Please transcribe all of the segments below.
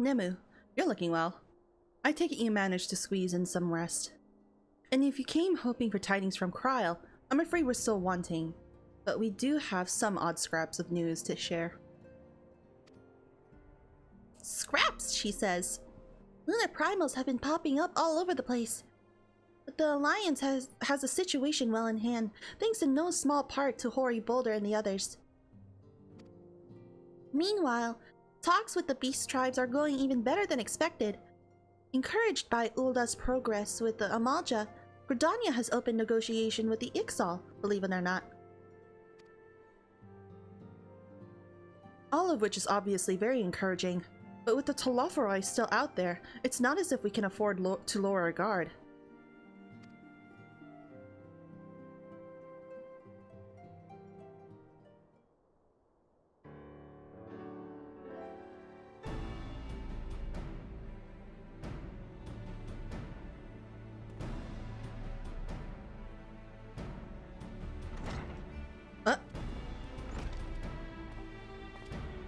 Nemu, you're looking well. I take it you managed to squeeze in some rest. And if you came hoping for tidings from Kryl, I'm afraid we're still wanting. But we do have some odd scraps of news to share. Scraps, she says. Lunar primals have been popping up all over the place. But the Alliance has a situation well in hand, thanks in no small part to Hori Boulder and the others. Meanwhile, talks with the beast tribes are going even better than expected. Encouraged by Ulda's progress with the Amalja, Gridania has opened negotiation with the Ixal, believe it or not. All of which is obviously very encouraging, but with the Telophoroi still out there, it's not as if we can afford to lower our guard.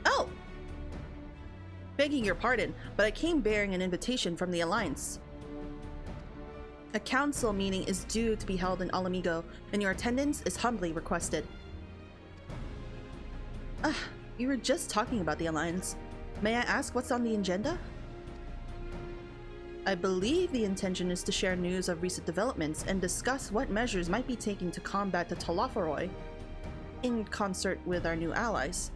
Oh! Begging your pardon, but I came bearing an invitation from the Alliance. A council meeting is due to be held in Alamigo, and your attendance is humbly requested. You were just talking about the Alliance. May I ask what's on the agenda? I believe the intention is to share news of recent developments and discuss what measures might be taken to combat the Telophoroi, in concert with our new allies.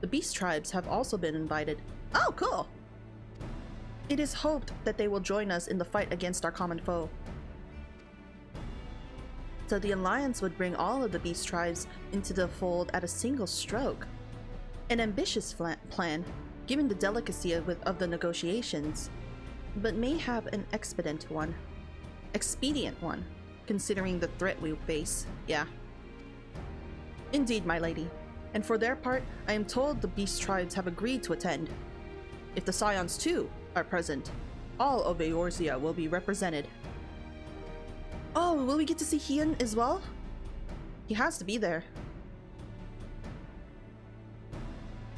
The beast tribes have also been invited. Oh, cool! It is hoped that they will join us in the fight against our common foe. So the Alliance would bring all of the beast tribes into the fold at a single stroke. An ambitious plan, given the delicacy of the negotiations, but may have an expedient one, considering the threat we face. Yeah. Indeed, my lady. And for their part, I am told the beast tribes have agreed to attend. If the Scions too are present, all of Eorzea will be represented. Oh, will we get to see Hien as well? He has to be there.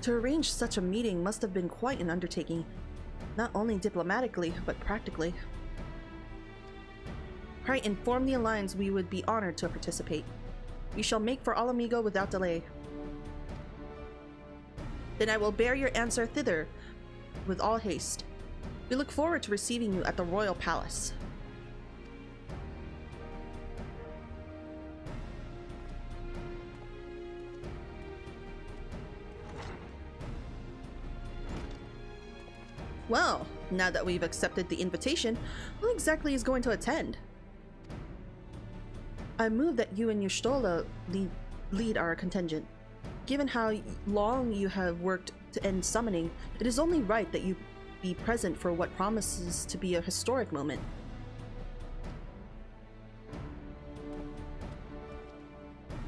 To arrange such a meeting must have been quite an undertaking, not only diplomatically, but practically. Right, inform the Alliance we would be honored to participate. We shall make for Alamigo without delay. Then I will bear your answer thither with all haste. We look forward to receiving you at the Royal Palace. Well, now that we've accepted the invitation, who exactly is going to attend? I move that you and Y'shtola lead our contingent. Given how long you have worked to end summoning, it is only right that you be present for what promises to be a historic moment.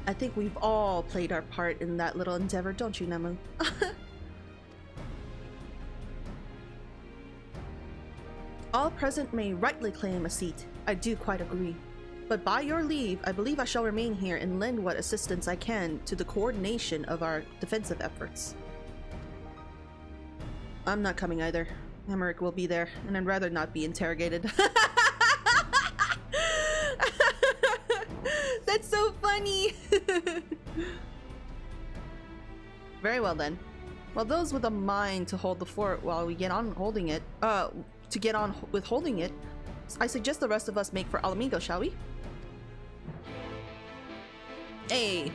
I think we've all played our part in that little endeavor, don't you, Nemu? All present may rightly claim a seat. I do quite agree. But by your leave, I believe I shall remain here and lend what assistance I can to the coordination of our defensive efforts. I'm not coming either. Emmerich will be there, and I'd rather not be interrogated. That's so funny! Very well then. Well, those with a mind to hold the fort while we get on holding it, to get on with holding it, I suggest the rest of us make for Alamigo, shall we? Hey!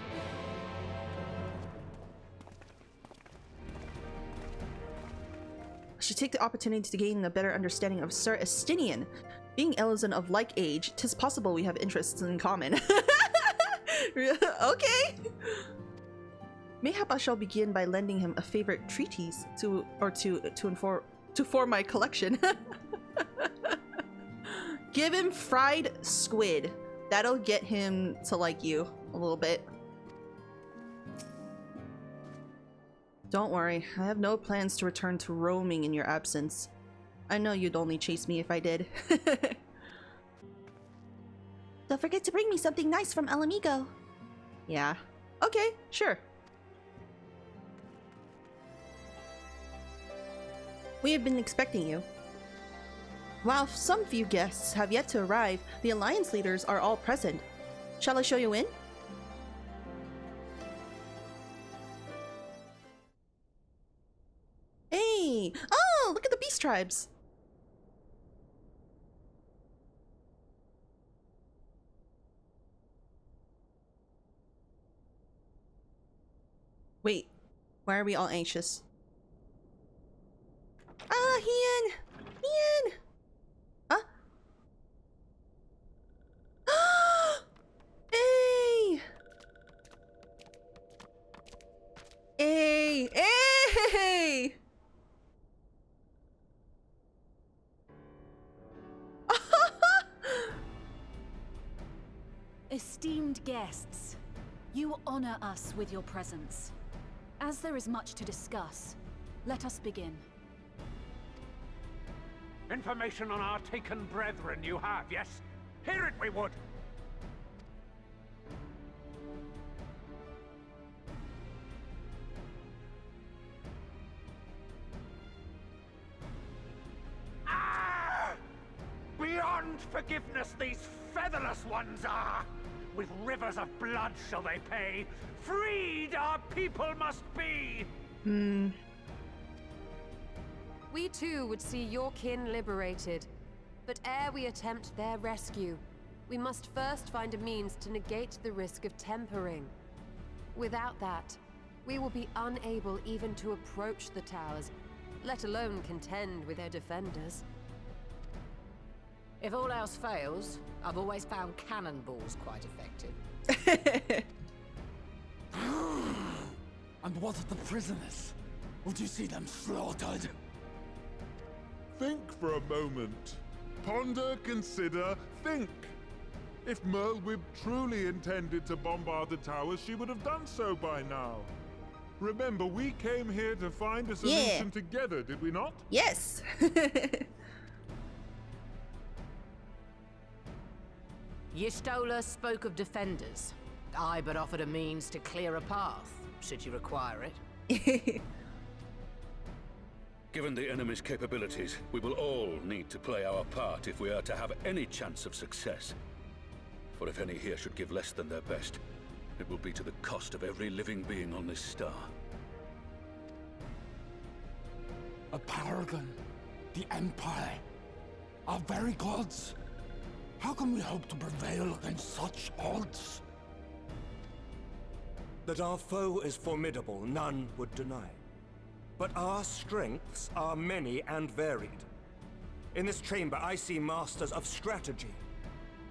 I should take the opportunity to gain a better understanding of Sir Estinian. Being Elizan of like age, 'tis possible we have interests in common. Okay! Mayhap I shall begin by lending him a favorite treatise to form my collection. Give him fried squid. That'll get him to like you a little bit. Don't worry, I have no plans to return to roaming in your absence. I know you'd only chase me if I did. Don't forget to bring me something nice from Alamigo. Yeah. Okay, sure. We have been expecting you. While some few guests have yet to arrive, the Alliance leaders are all present. Shall I show you in? Hey! Oh, look at the beast tribes! Wait, why are we all anxious? Ah, Hien! Hien! Huh? Hey! Hey! Hey! Esteemed guests, you honor us with your presence. As there is much to discuss, let us begin. Information on our taken brethren you have, yes? Hear it we would! Ah! Beyond forgiveness these featherless ones are! With rivers of blood shall they pay. Freed our people must be! We too would see your kin liberated. But ere we attempt their rescue, we must first find a means to negate the risk of tempering. Without that, we will be unable even to approach the towers, let alone contend with their defenders. If all else fails, I've always found cannonballs quite effective. And what of the prisoners? Would you see them slaughtered? Think for a moment. Ponder, consider, think. If Merlwyb truly intended to bombard the towers, she would have done so by now. Remember, we came here to find a solution together, did we not? Yes! Y'Stola spoke of defenders. I but offered a means to clear a path, should you require it. Given the enemy's capabilities, we will all need to play our part if we are to have any chance of success. For if any here should give less than their best, it will be to the cost of every living being on this star. A paragon, the Empire, our very gods. How can we hope to prevail against such odds? That our foe is formidable, none would deny. But our strengths are many and varied. In this chamber, I see masters of strategy,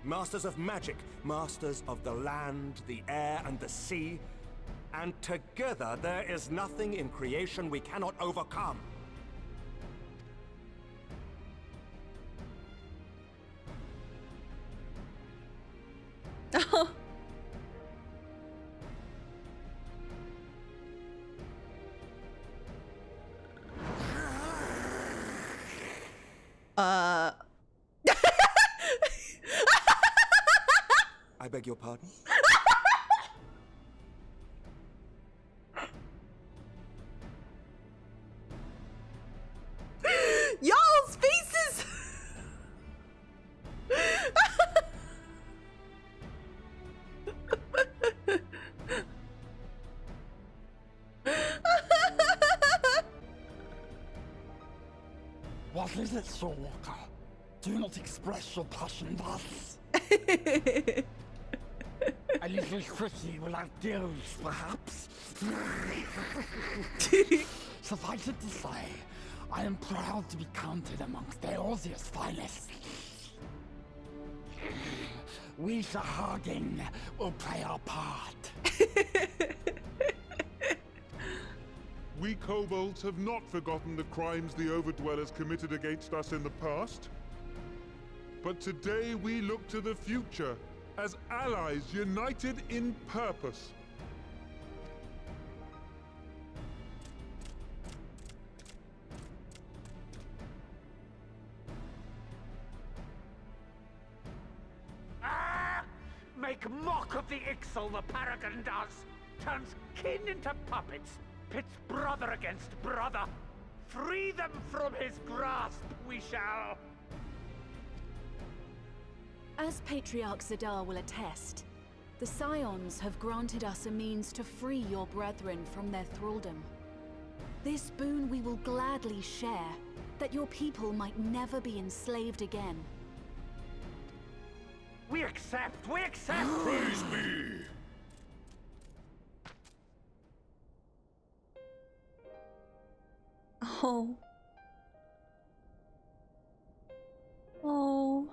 masters of magic, masters of the land, the air, and the sea. And together, there is nothing in creation we cannot overcome. I beg your pardon? Y'all's faces! What is it, Shadowbringers? Do not express your passion thus. A little tricky without gills, perhaps. Suffice it to say, I am proud to be counted amongst Eorzea's finest. We Sahagin will play our part. We kobolds have not forgotten the crimes the Overdwellers committed against us in the past. But today we look to the future as allies united in purpose. Make mock of the Ixal the Paragon does! Turns kin into puppets! Pits brother against brother! Free them from his grasp, we shall! As Patriarch Zadar will attest, the Scions have granted us a means to free your brethren from their thraldom. This boon we will gladly share, that your people might never be enslaved again. We accept! We accept! Praise be! Oh. Oh.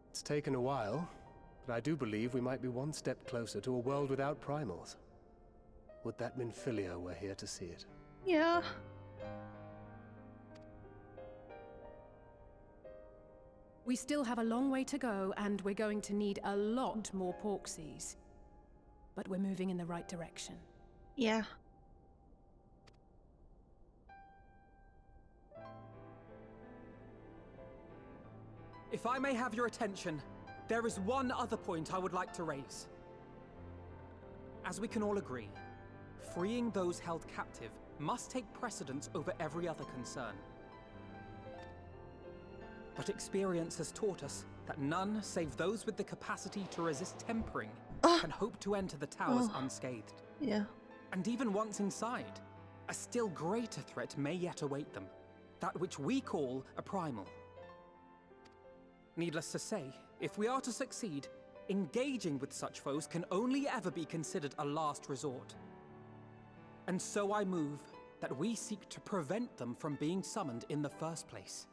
It's taken a while, but I do believe we might be one step closer to a world without primals. Would that mean Ysayeau were here to see it? Yeah. We still have a long way to go, and we're going to need a lot more Porksies. But we're moving in the right direction. Yeah. If I may have your attention, there is one other point I would like to raise. As we can all agree, freeing those held captive must take precedence over every other concern. But experience has taught us that none save those with the capacity to resist tempering can hope to enter the towers unscathed. Yeah. And even once inside, a still greater threat may yet await them, that which we call a primal. Needless to say, if we are to succeed, engaging with such foes can only ever be considered a last resort. And so I move that we seek to prevent them from being summoned in the first place.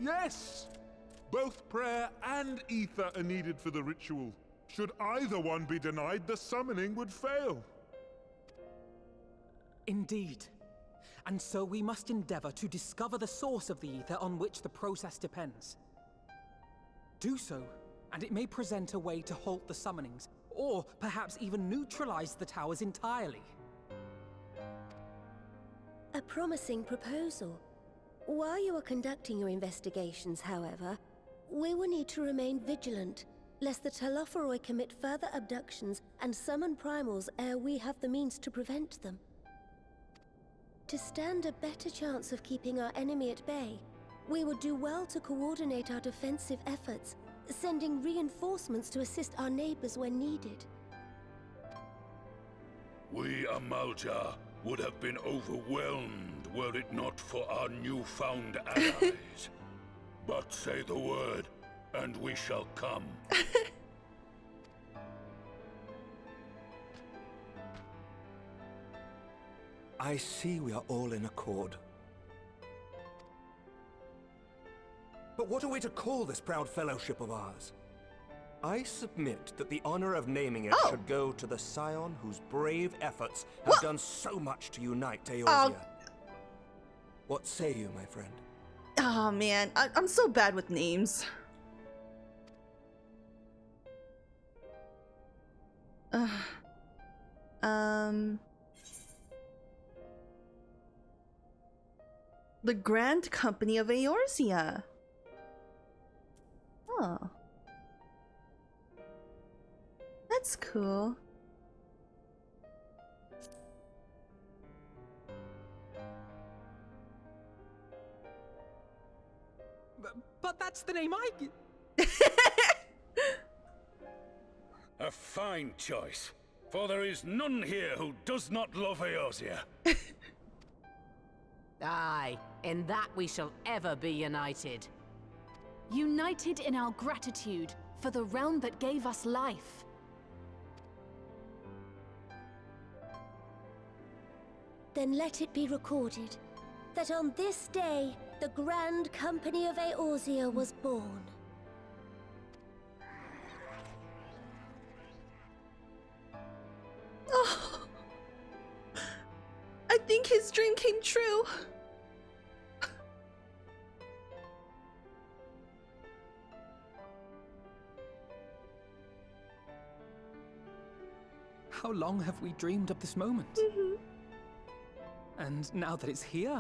Yes! Both prayer and ether are needed for the ritual. Should either one be denied, the summoning would fail. Indeed. And so we must endeavor to discover the source of the ether on which the process depends. Do so, and it may present a way to halt the summonings, or perhaps even neutralize the towers entirely. A promising proposal. While you are conducting your investigations, however, we will need to remain vigilant, lest the Telophoroi commit further abductions and summon primals ere we have the means to prevent them. To stand a better chance of keeping our enemy at bay, we would do well to coordinate our defensive efforts, sending reinforcements to assist our neighbors when needed. We Amalja would have been overwhelmed were it not for our newfound allies. But say the word, and we shall come. I see we are all in accord. But what are we to call this proud fellowship of ours? I submit that the honor of naming it should go to the scion whose brave efforts have done so much to unite Eorzea. What say you, my friend? Oh man, I'm so bad with names. The Grand Company of Eorzea. Oh. That's cool. But that's the name I... A fine choice, for there is none here who does not love Eorzea. Aye, in that we shall ever be united. United in our gratitude for the realm that gave us life. Then let it be recorded that on this day, the Grand Company of Eorzea was born. Oh. I think his dream came true. How long have we dreamed of this moment? And now that it's here,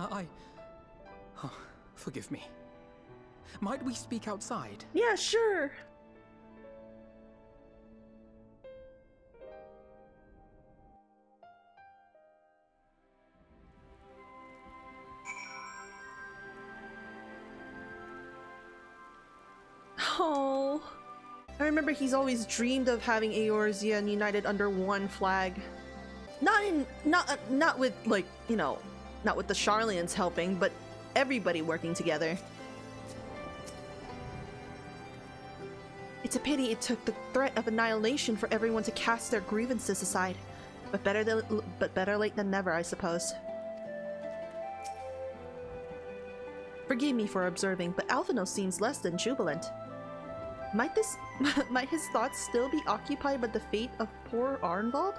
Oh, forgive me. Might we speak outside? Yeah, sure. Oh, I remember he's always dreamed of having Eorzea united under one flag. Not with, like, you know, not with the Sharlayans helping, but everybody working together. It's a pity it took the threat of annihilation for everyone to cast their grievances aside. But better late than never, I suppose. Forgive me for observing, but Alphinaud seems less than jubilant. Might his thoughts still be occupied by the fate of poor Arnvald?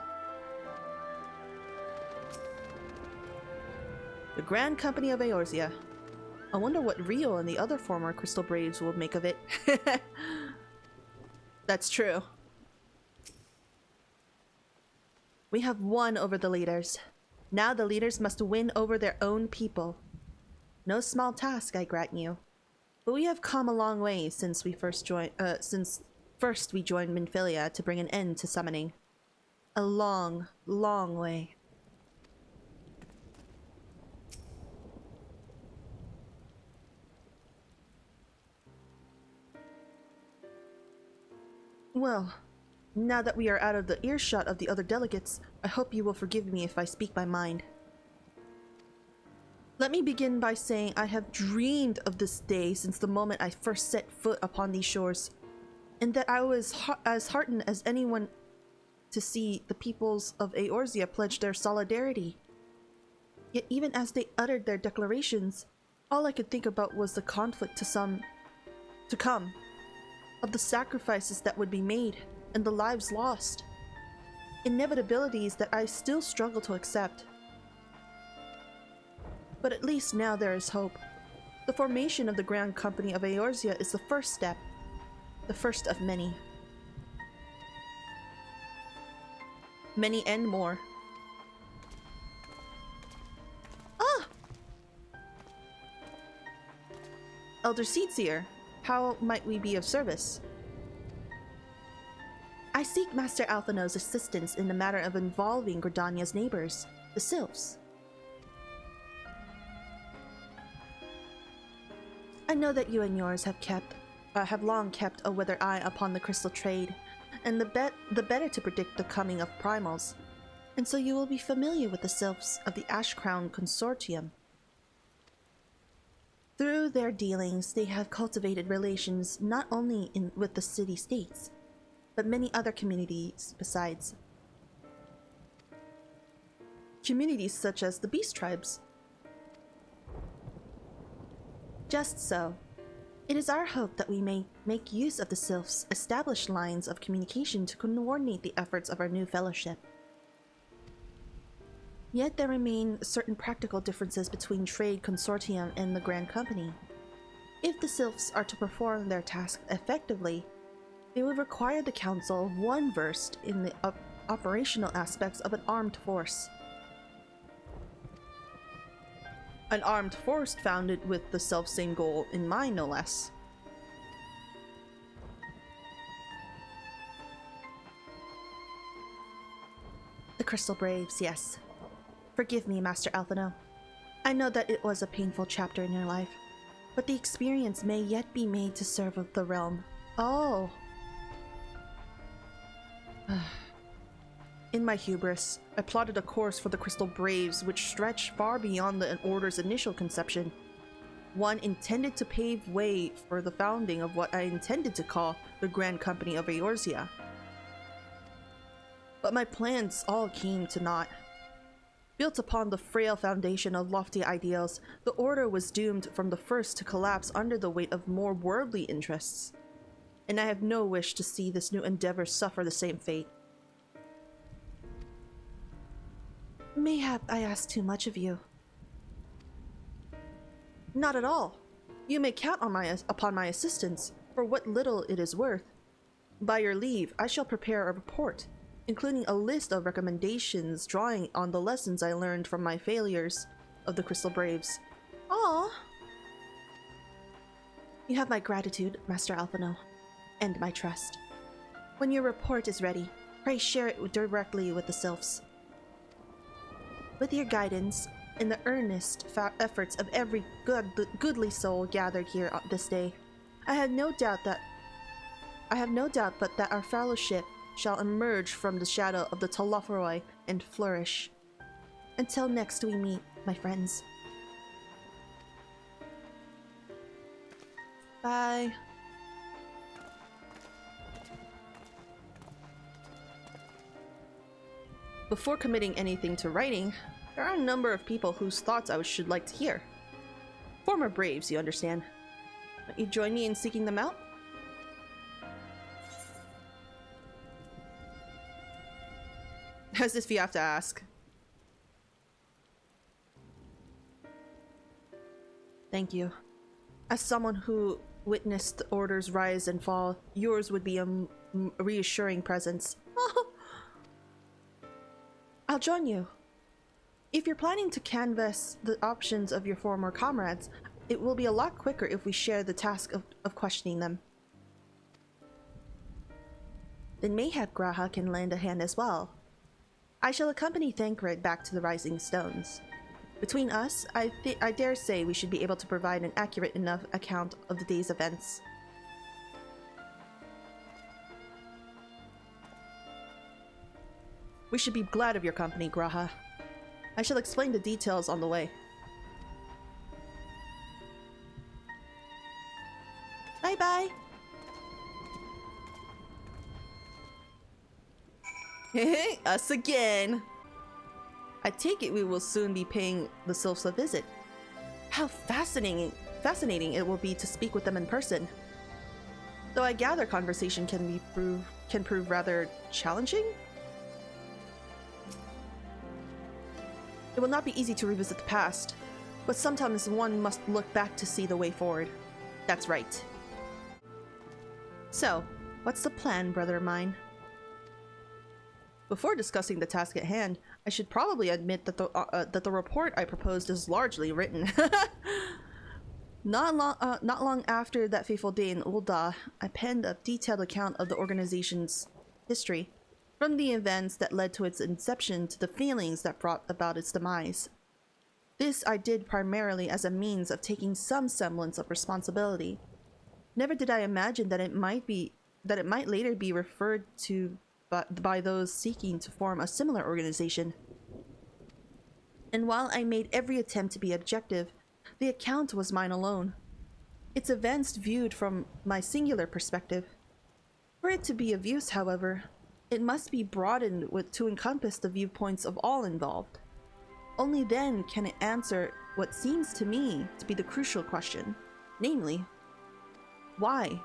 The Grand Company of Eorzea. I wonder what Rio and the other former Crystal Braves will make of it. That's true. We have won over the leaders. Now the leaders must win over their own people. No small task, I grant you. But we have come a long way since we first joined Minfilia to bring an end to summoning. A long, long way. Well, now that we are out of the earshot of the other delegates, I hope you will forgive me if I speak my mind. Let me begin by saying I have dreamed of this day since the moment I first set foot upon these shores, and that I was as heartened as anyone to see the peoples of Eorzea pledge their solidarity. Yet even as they uttered their declarations, all I could think about was the conflict to come, of the sacrifices that would be made, and the lives lost. Inevitabilities that I still struggle to accept. But at least now there is hope. The formation of the Grand Company of Eorzea is the first step. The first of many. Many and more. Ah! Elder Seedseer, how might we be of service? I seek Master Alphinaud's assistance in the matter of involving Gridania's neighbors, the Sylphs. I know that you and yours have long kept a weather eye upon the crystal trade, and the better to predict the coming of primals, and so you will be familiar with the Sylphs of the Ashcrown Consortium. Through their dealings, they have cultivated relations not only with the city-states, but many other communities besides. Communities such as the Beast Tribes. Just so. It is our hope that we may make use of the Sylphs' established lines of communication to coordinate the efforts of our new fellowship. Yet there remain certain practical differences between Trade Consortium and the Grand Company. If the Sylphs are to perform their task effectively, they would require the Council one versed in the operational aspects of an armed force. An armed force founded with the self-same goal in mind, no less. The Crystal Braves, yes. Forgive me, Master Alphinaud. I know that it was a painful chapter in your life, but the experience may yet be made to serve the realm. Oh. In my hubris, I plotted a course for the Crystal Braves which stretched far beyond the Order's initial conception. One intended to pave way for the founding of what I intended to call the Grand Company of Eorzea. But my plans all came to naught. Built upon the frail foundation of lofty ideals, the Order was doomed from the first to collapse under the weight of more worldly interests. And I have no wish to see this new endeavor suffer the same fate. Mayhap I ask too much of you. Not at all. You may count on upon my assistance, for what little it is worth. By your leave, I shall prepare a report, including a list of recommendations drawing on the lessons I learned from my failures of the Crystal Braves. Ah, you have my gratitude, Master Alphinaud, and my trust. When your report is ready, pray share it directly with the Sylphs. With your guidance and the earnest efforts of every goodly soul gathered here this day, I have no doubt that I have no doubt but that our fellowship shall emerge from the shadow of the Telophoroi and flourish. Until next we meet, my friends. Bye. Before committing anything to writing, there are a number of people whose thoughts I should like to hear. Former Braves, you understand. Won't you join me in seeking them out? As if you have to ask. Thank you. As someone who witnessed the Order's rise and fall, yours would be a reassuring presence. I'll join you. If you're planning to canvass the options of your former comrades, it will be a lot quicker if we share the task of questioning them. Then mayhap Graha can lend a hand as well. I shall accompany Thancred back to the Rising Stones. Between us, I dare say we should be able to provide an accurate enough account of the day's events. We should be glad of your company, Graha. I shall explain the details on the way. Bye-bye! Hey, us again! I take it we will soon be paying the Sylphs a visit. How fascinating it will be to speak with them in person. Though I gather conversation can prove rather challenging? It will not be easy to revisit the past, but sometimes one must look back to see the way forward. That's right. So, what's the plan, brother mine? Before discussing the task at hand, I should probably admit that the report I proposed is largely written. Not long after that fateful day in Ul'dah, I penned a detailed account of the organization's history, from the events that led to its inception to the feelings that brought about its demise. This I did primarily as a means of taking some semblance of responsibility. Never did I imagine that it might later be referred to by those seeking to form a similar organization. And while I made every attempt to be objective, the account was mine alone. Its events viewed from my singular perspective. For it to be of use, however, it must be broadened to encompass the viewpoints of all involved. Only then can it answer what seems to me to be the crucial question, namely, why,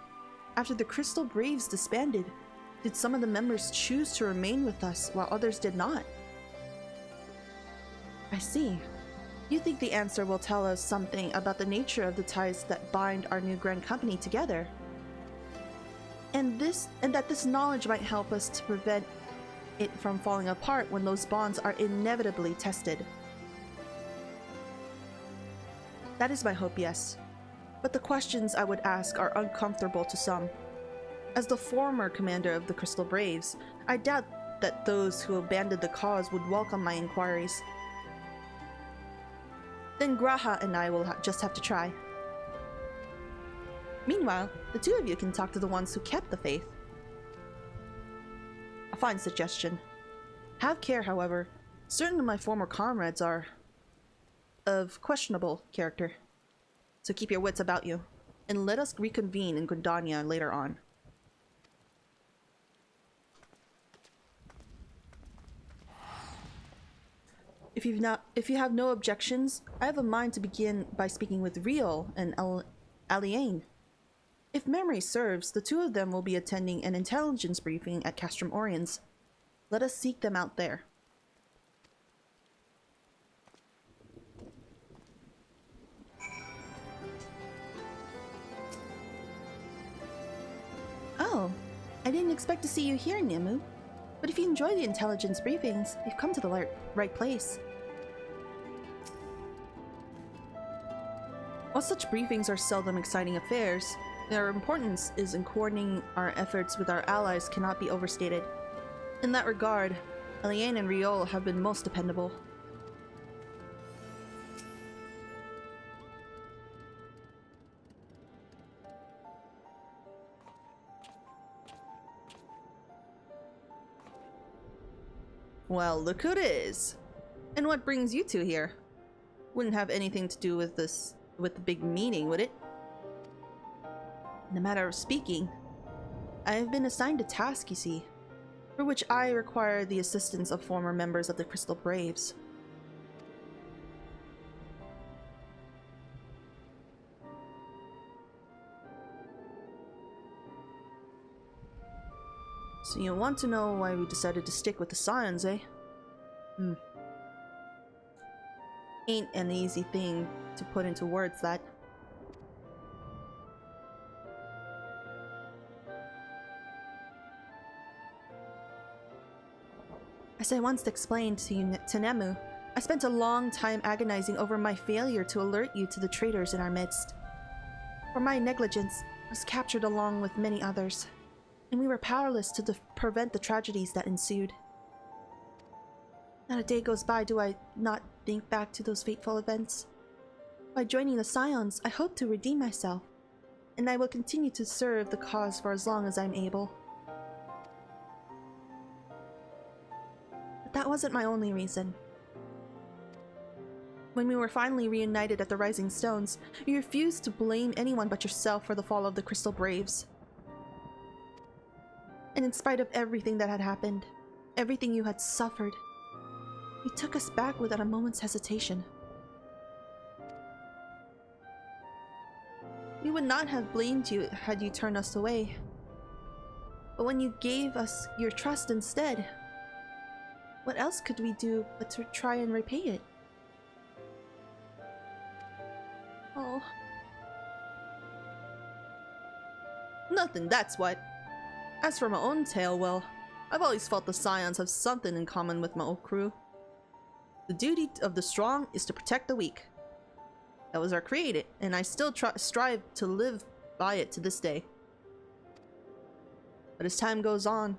after the Crystal Braves disbanded, did some of the members choose to remain with us while others did not? I see. You think the answer will tell us something about the nature of the ties that bind our new grand company together. And that this knowledge might help us to prevent it from falling apart when those bonds are inevitably tested. That is my hope, yes. But the questions I would ask are uncomfortable to some. As the former commander of the Crystal Braves, I doubt that those who abandoned the cause would welcome my inquiries. Then Graha and I will just have to try. Meanwhile, the two of you can talk to the ones who kept the faith. A fine suggestion. Have care, however. Certain of my former comrades are of questionable character. So keep your wits about you, and let us reconvene in Gundania later on. If you have no objections, I have a mind to begin by speaking with Riol and Aliane. If memory serves, the two of them will be attending an intelligence briefing at Castrum Oriens. Let us seek them out there. Oh, I didn't expect to see you here, Nimue. But if you enjoy the intelligence briefings, you've come to the right place. While such briefings are seldom exciting affairs, their importance in coordinating our efforts with our allies cannot be overstated. In that regard, Aliane and Riol have been most dependable. Well, look who it is. And what brings you two here? Wouldn't have anything to do with this, with the big meeting, would it? In a matter of speaking, I have been assigned a task, you see, for which I require the assistance of former members of the Crystal Braves. So you want to know why we decided to stick with the Scions, eh? Ain't an easy thing to put into words, that. As I once explained to you, Nemu, I spent a long time agonizing over my failure to alert you to the traitors in our midst. For my negligence was captured along with many others, and we were powerless to prevent the tragedies that ensued. Not a day goes by do I not think back to those fateful events. By joining the Scions, I hope to redeem myself, and I will continue to serve the cause for as long as I'm able. But that wasn't my only reason. When we were finally reunited at the Rising Stones, you refused to blame anyone but yourself for the fall of the Crystal Braves. And in spite of everything that had happened, everything you had suffered, you took us back without a moment's hesitation. We would not have blamed you had you turned us away. But when you gave us your trust instead, what else could we do but to try and repay it? Oh. Nothing, that's what. As for my own tale, well, I've always felt the Scions have something in common with my old crew. The duty of the strong is to protect the weak. That was our creed, and I still strive to live by it to this day. But as time goes on,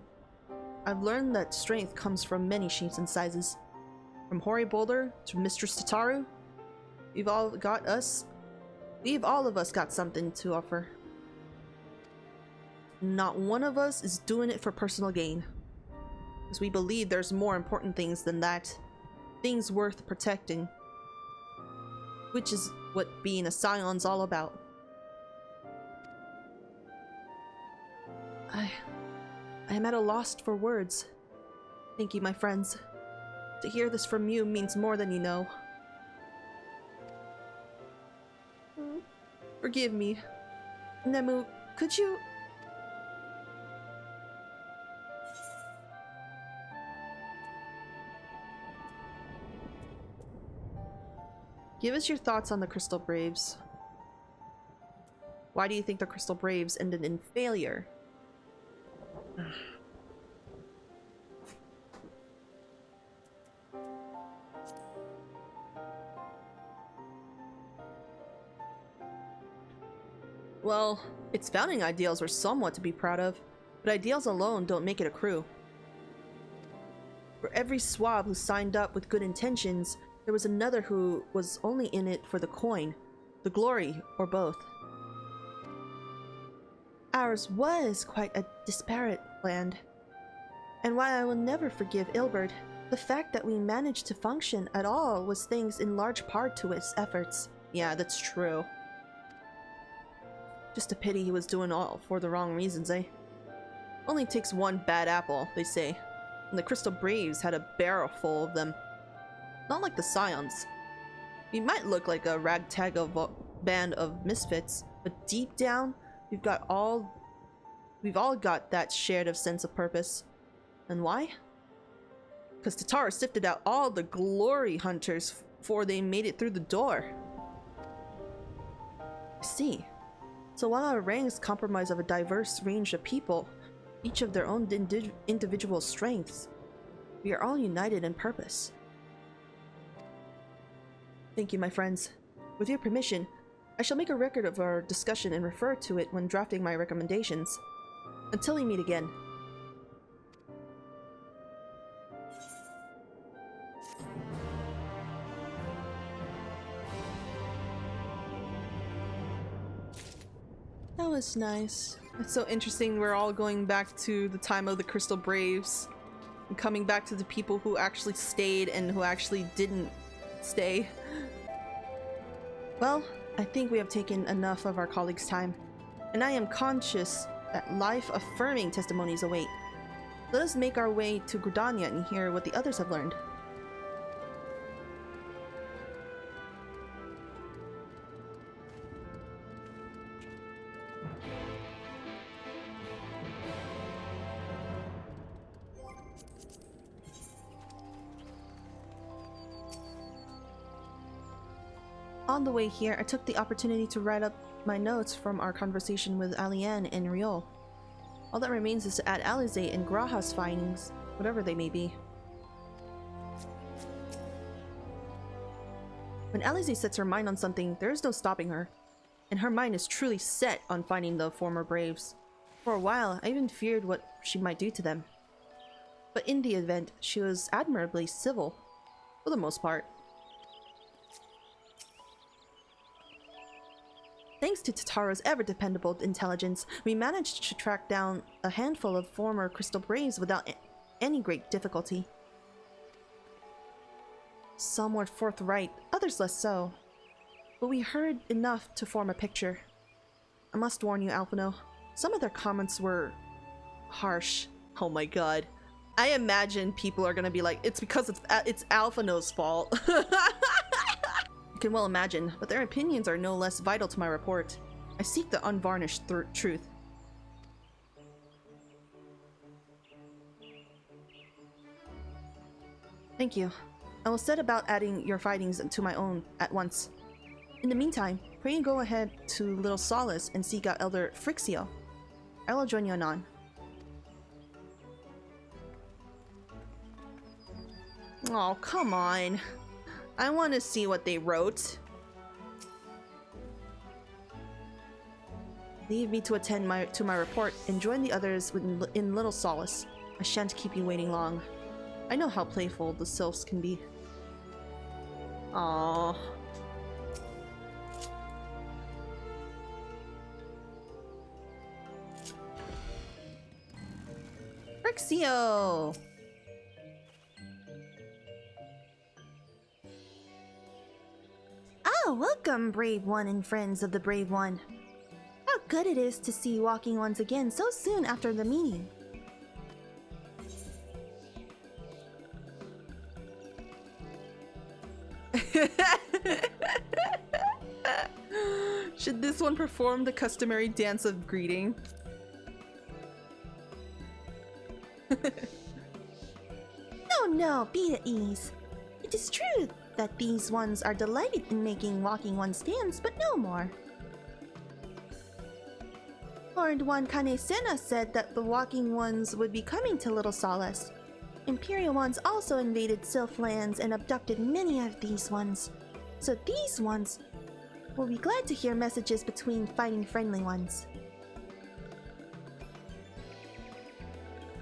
I've learned that strength comes from many shapes and sizes. From Hoary Boulder to Mistress Tataru, we've all of us got something to offer. Not one of us is doing it for personal gain, because we believe there's more important things than that. Things worth protecting. Which is what being a Scion's all about. I am at a loss for words. Thank you, my friends. To hear this from you means more than you know. Forgive me. Nemu, could you... give us your thoughts on the Crystal Braves. Why do you think the Crystal Braves ended in failure? Well, its founding ideals were somewhat to be proud of, but ideals alone don't make it a crew. For every swab who signed up with good intentions, there was another who was only in it for the coin, the glory, or both. Ours was quite a disparate land. And while I will never forgive Ilbert, the fact that we managed to function at all was thanks in large part to his efforts. Yeah, that's true. Just a pity he was doing all for the wrong reasons, eh? Only takes one bad apple, they say. And the Crystal Braves had a barrel full of them. Not like the Scions. We might look like a ragtag of a band of misfits, but deep down, we've all got that shared sense of purpose. And why? Because Tataru sifted out all the glory hunters before they made it through the door. I see. So while our ranks comprise of a diverse range of people, each of their own individual strengths, we are all united in purpose. Thank you, my friends. With your permission, I shall make a record of our discussion and refer to it when drafting my recommendations. Until we meet again. That was nice. It's so interesting we're all going back to the time of the Crystal Braves. And coming back to the people who actually stayed and who actually didn't stay. Well, I think we have taken enough of our colleagues' time, and I am conscious that life-affirming testimonies await. Let us make our way to Gridania and hear what the others have learned. On the way here, I took the opportunity to write up my notes from our conversation with Alianne and Riol. All that remains is to add Alize and Graha's findings, whatever they may be. When Alize sets her mind on something, there is no stopping her, and her mind is truly set on finding the former Braves. For a while, I even feared what she might do to them. But in the event, she was admirably civil, for the most part. Thanks to Tataro's ever-dependable intelligence, we managed to track down a handful of former Crystal Braves without any great difficulty. Some were forthright, others less so. But we heard enough to form a picture. I must warn you, Alphinaud, some of their comments were harsh. Oh my god. I imagine people are gonna be like, it's because it's Alphinaud's fault. I can well imagine, but their opinions are no less vital to my report. I seek the unvarnished truth. Thank you. I will set about adding your findings to my own at once. In the meantime, pray you go ahead to Little Solace and seek out Elder FFXIV. I will join you anon. Oh, come on. I want to see what they wrote. Leave me to attend to my report and join the others in Little Solace. I shan't keep you waiting long. I know how playful the sylphs can be. Aww. Ysayeau! Ah, welcome, Brave One and friends of the Brave One. How good it is to see Walking Ones again so soon after the meeting. Should this one perform the customary dance of greeting? No, be at ease. It is true that these ones are delighted in making Walking Ones dance, but no more. Lord One Kanesena said that the Walking Ones would be coming to Little Solace. Imperial ones also invaded Sylph lands and abducted many of these ones. So these ones will be glad to hear messages between fighting friendly ones.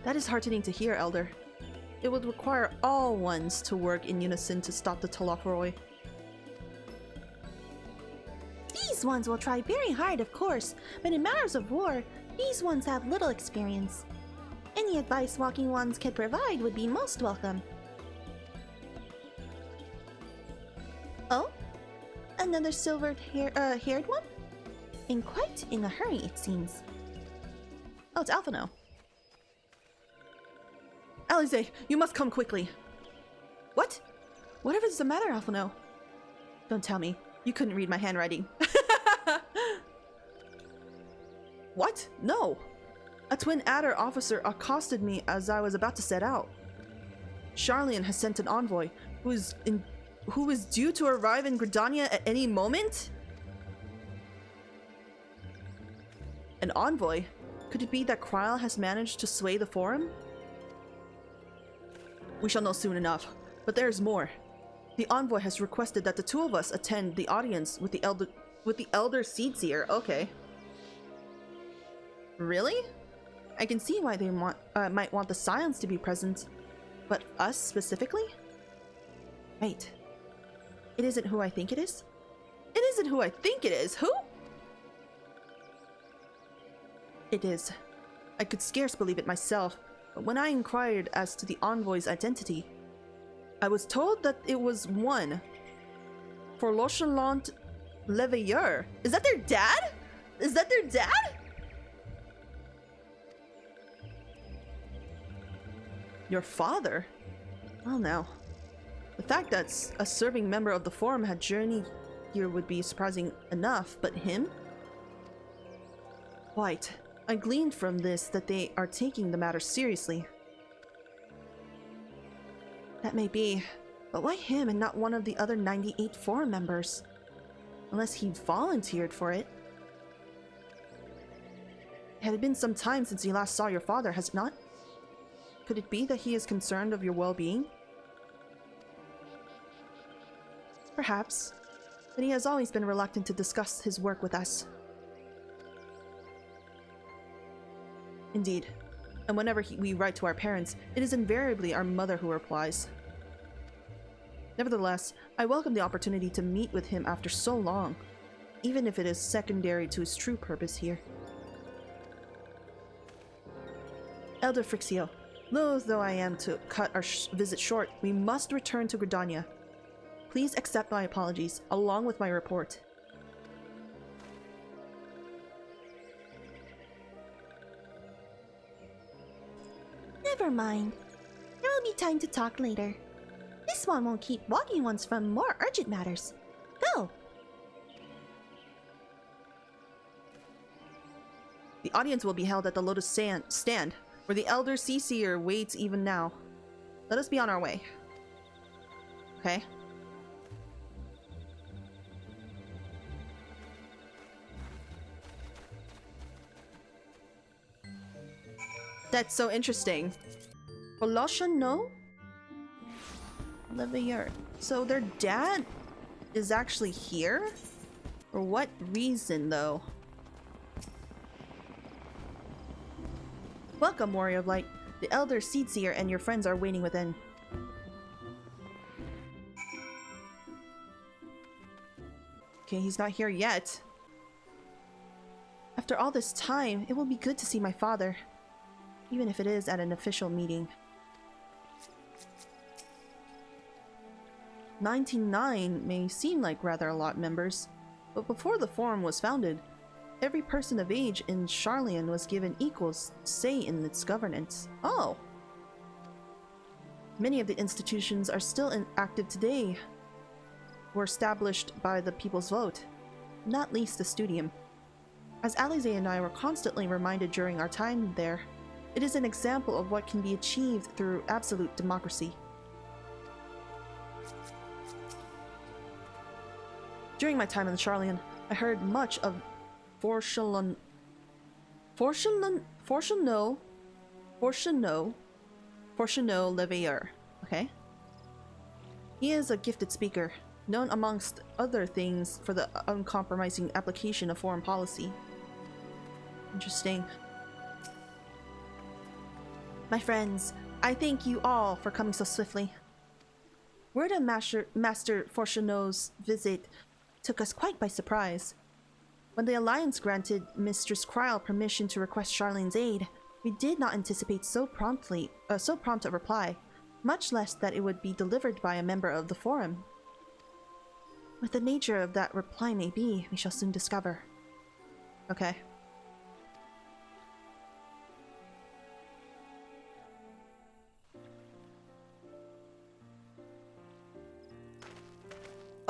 That is heartening to hear, Elder. It would require all ones to work in unison to stop the Telophoroi. These ones will try very hard, of course, but in matters of war, these ones have little experience. Any advice Walking Ones can provide would be most welcome. Oh? Another silver-haired one? And quite in a hurry, it seems. Oh, it's Alphinaud. Alize, you must come quickly. What? Whatever is the matter, Alphinaud? Don't tell me. You couldn't read my handwriting. What? No. A Twin Adder officer accosted me as I was about to set out. Sharlayan has sent an envoy who is due to arrive in Gridania at any moment? An envoy? Could it be that Kryl has managed to sway the Forum? We shall know soon enough, but there is more. The envoy has requested that the two of us attend the audience with the Elder Seedseer. Okay. Really? I can see why they might want the Scions to be present, but us specifically? Wait. It isn't who I think it is? It isn't who I think it is! Who? It is. I could scarce believe it myself, But when I inquired as to the envoy's identity, I was told that it was one for Lochalant Leveilleur. Is that their dad? Is that their dad? Your father? Well now, the fact that a serving member of the Forum had journeyed here would be surprising enough, but him? Quite. I gleaned from this that they are taking the matter seriously. That may be, but why him and not one of the other 98 Forum members? Unless he volunteered for it. It had been some time since you last saw your father, has it not? Could it be that he is concerned of your well-being? Perhaps, but he has always been reluctant to discuss his work with us. Indeed, and whenever we write to our parents, it is invariably our mother who replies. Nevertheless, I welcome the opportunity to meet with him after so long, even if it is secondary to his true purpose here. Elder Ysayeau, loath though I am to cut our visit short, we must return to Gridania. Please accept my apologies, along with my report. Never mind. There will be time to talk later. This one won't keep walking ones from more urgent matters. Go! The audience will be held at the Lotus Stand, where the Elder Seer waits even now. Let us be on our way. Okay. That's so interesting. Carteneau? Leveilleur. So their dad is actually here? For what reason, though? Welcome, Warrior of Light. The Elder Seer and your friends are waiting within. Okay, he's not here yet. After all this time, it will be good to see my father. Even if it is at an official meeting. 99 may seem like rather a lot of members, but before the Forum was founded, every person of age in Sharlayan was given equal say in its governance. Oh! Many of the institutions are still active today, were established by the people's vote, not least the Studium. As Alize and I were constantly reminded during our time there, it is an example of what can be achieved through absolute democracy. During my time in the Sharlayan, I heard much of Carteneau Leveilleur. Okay? He is a gifted speaker, known amongst other things for the uncompromising application of foreign policy. Interesting. My friends, I thank you all for coming so swiftly. Word of Master Carteneau's visit took us quite by surprise. When the Alliance granted Mistress Kryl permission to request Sharlayan's aid, we did not anticipate so prompt a reply, much less that it would be delivered by a member of the Forum. What the nature of that reply may be, we shall soon discover. Okay.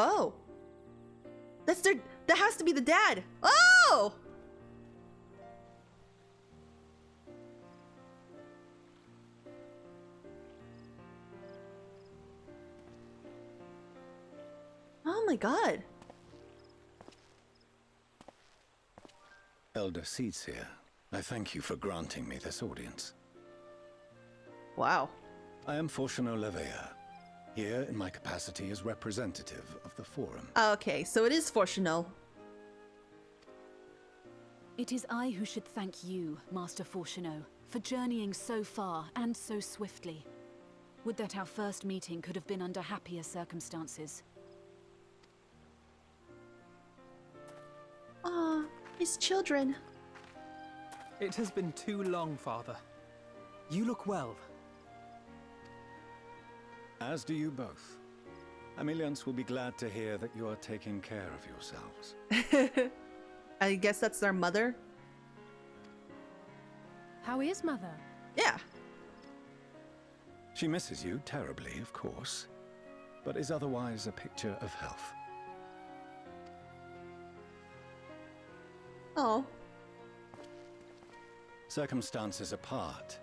Oh! That has to be the dad! Oh! Oh my god. Elder Seer, I thank you for granting me this audience. Wow. I am Carteneau Leveilleur, here in my capacity as representative of the Forum. Okay, so it is Carteneau. It is I who should thank you, Master Carteneau, for journeying so far and so swiftly. Would that our first meeting could have been under happier circumstances. Ah, his children. It has been too long, Father. You look well. As do you both. Ameliance will be glad to hear that you are taking care of yourselves. I guess that's their mother. How is Mother? Yeah. She misses you terribly, of course, but is otherwise a picture of health. Oh. Circumstances apart,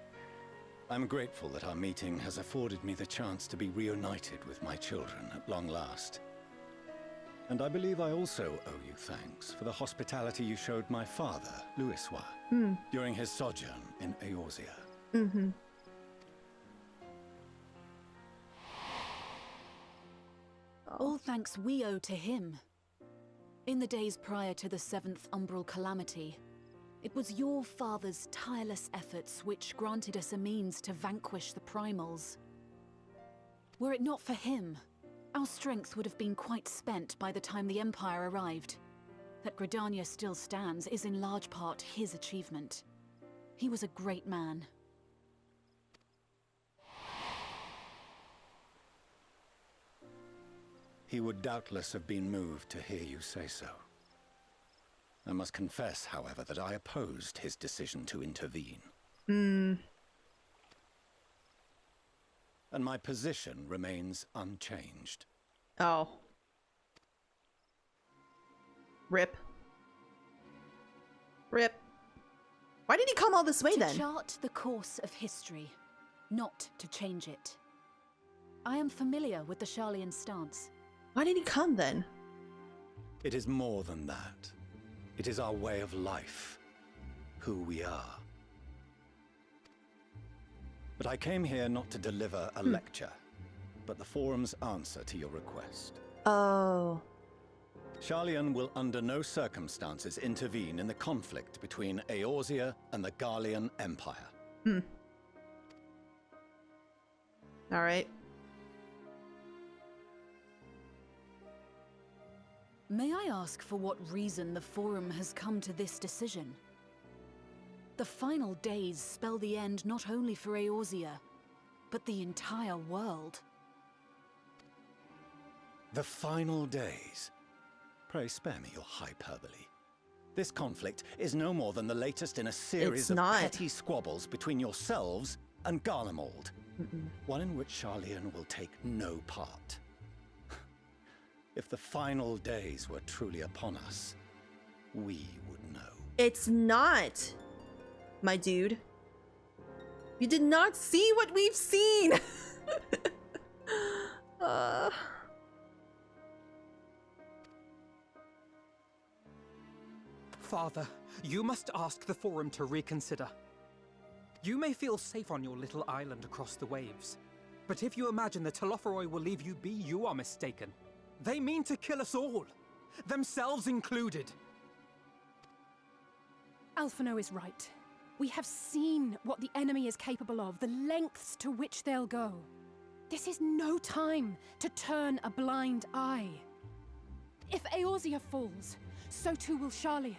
I'm grateful that our meeting has afforded me the chance to be reunited with my children at long last. And I believe I also owe you thanks for the hospitality you showed my father, Ysayeau, during his sojourn in Eorzea. Mm-hmm. All thanks we owe to him. In the days prior to the 7th Umbral Calamity, it was your father's tireless efforts which granted us a means to vanquish the primals. Were it not for him, our strength would have been quite spent by the time the Empire arrived. That Gridania still stands is in large part his achievement. He was a great man. He would doubtless have been moved to hear you say so. I must confess, however, that I opposed his decision to intervene. And my position remains unchanged. Oh. Rip. Rip. Why did he come all this way then? To chart the course of history, not to change it. I am familiar with the Sharlayan stance. Why did he come then? It is more than that. It is our way of life, who we are. But I came here not to deliver a lecture, but the Forum's answer to your request. Oh. Sharlayan will under no circumstances intervene in the conflict between Eorzea and the Garlean Empire. Alright. May I ask for what reason the Forum has come to this decision? The final days spell the end not only for Eorzea, but the entire world. The final days? Pray spare me your hyperbole. This conflict is no more than the latest in a series of petty squabbles between yourselves and Garlemald. One in which Sharlayan will take no part. If the final days were truly upon us, we would know. It's not, my dude. You did not see what we've seen! Father, you must ask the Forum to reconsider. You may feel safe on your little island across the waves, but if you imagine the Telophoroi will leave you be, you are mistaken. They mean to kill us all, themselves included. Alphinaud is right. We have seen what the enemy is capable of, the lengths to which they'll go. This is no time to turn a blind eye. If Eorzea falls, so too will Sharlayan.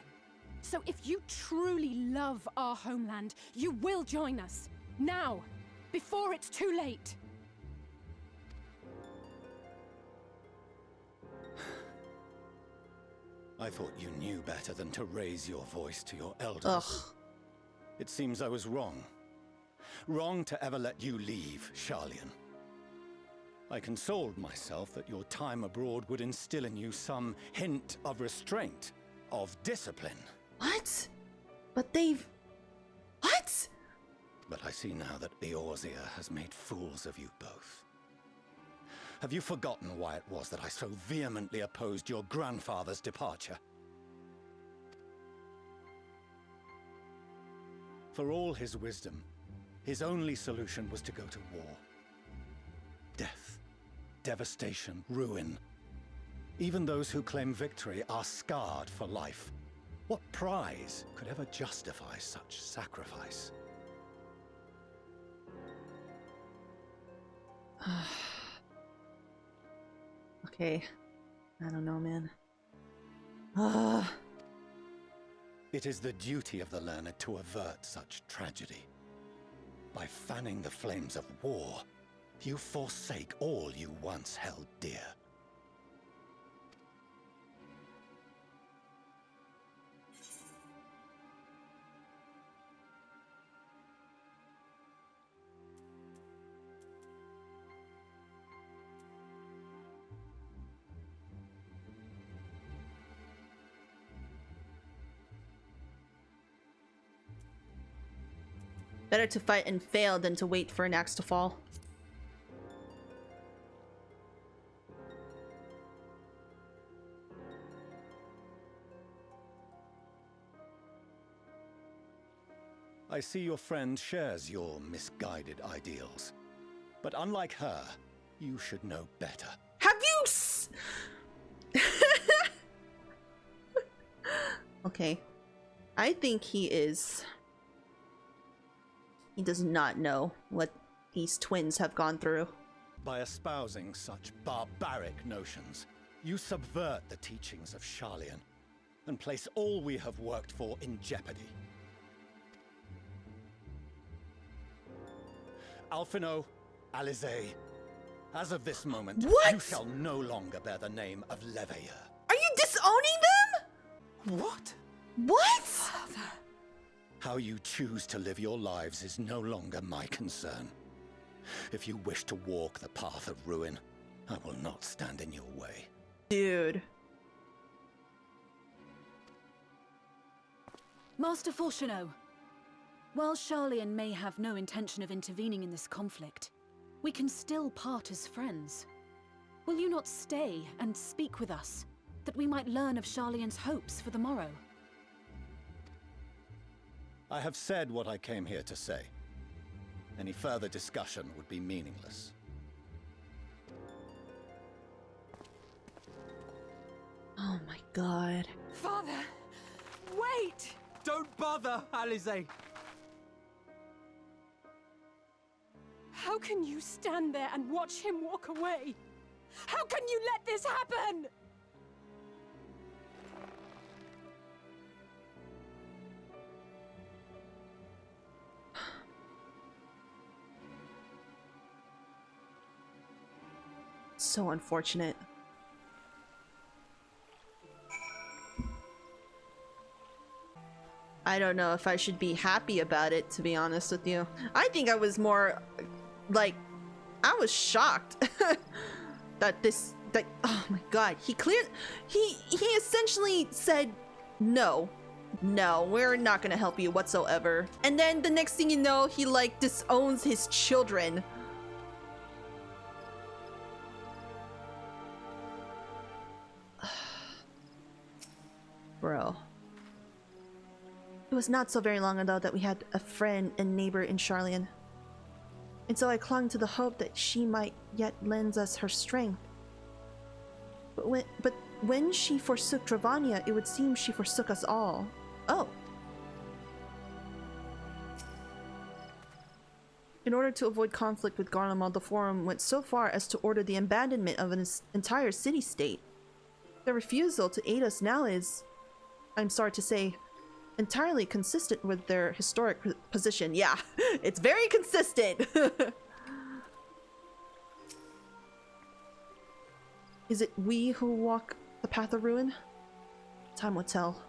So if you truly love our homeland, you will join us. Now, before it's too late. I thought you knew better than to raise your voice to your elders. Ugh. It seems I was wrong. Wrong to ever let you leave, Sharlayan. I consoled myself that your time abroad would instill in you some hint of restraint, of discipline. What? But they've... What? But I see now that Eorzea has made fools of you both. Have you forgotten why it was that I so vehemently opposed your grandfather's departure? For all his wisdom, his only solution was to go to war. Death, devastation, ruin. Even those who claim victory are scarred for life. What prize could ever justify such sacrifice? Okay. I don't know, man. It is the duty of the learned to avert such tragedy. By fanning the flames of war, you forsake all you once held dear. Better to fight and fail than to wait for an axe to fall. I see your friend shares your misguided ideals. But unlike her, you should know better. Have you Okay. I think he does not know what these twins have gone through. By espousing such barbaric notions, you subvert the teachings of Sharlayan and place all we have worked for in jeopardy. Alphinaud, Ysayeau, as of this moment, you shall no longer bear the name of Leveilleur. Are you disowning them? What? What? Father. How you choose to live your lives is no longer my concern. If you wish to walk the path of ruin, I will not stand in your way. Dude. Master Carteneau, while Sharlayan may have no intention of intervening in this conflict, we can still part as friends. Will you not stay and speak with us, that we might learn of Sharlayan's hopes for the morrow? I have said what I came here to say. Any further discussion would be meaningless. Oh my god. Father! Wait! Don't bother, Ysayeau. How can you stand there and watch him walk away? How can you let this happen? So unfortunate. I don't know if I should be happy about it, to be honest with you. I think I was more like, I was shocked that oh my god, he essentially said no, we're not gonna help you whatsoever. And then the next thing you know, he like disowns his children. Bro. It was not so very long ago that we had a friend and neighbor in Sharlayan. And so I clung to the hope that she might yet lend us her strength. But when she forsook Dravania, it would seem she forsook us all. Oh. In order to avoid conflict with Garlemald, the Forum went so far as to order the abandonment of an entire city-state. Their refusal to aid us now is, I'm sorry to say, entirely consistent with their historic position. Yeah, it's very consistent. Is it we who walk the path of ruin? Time will tell.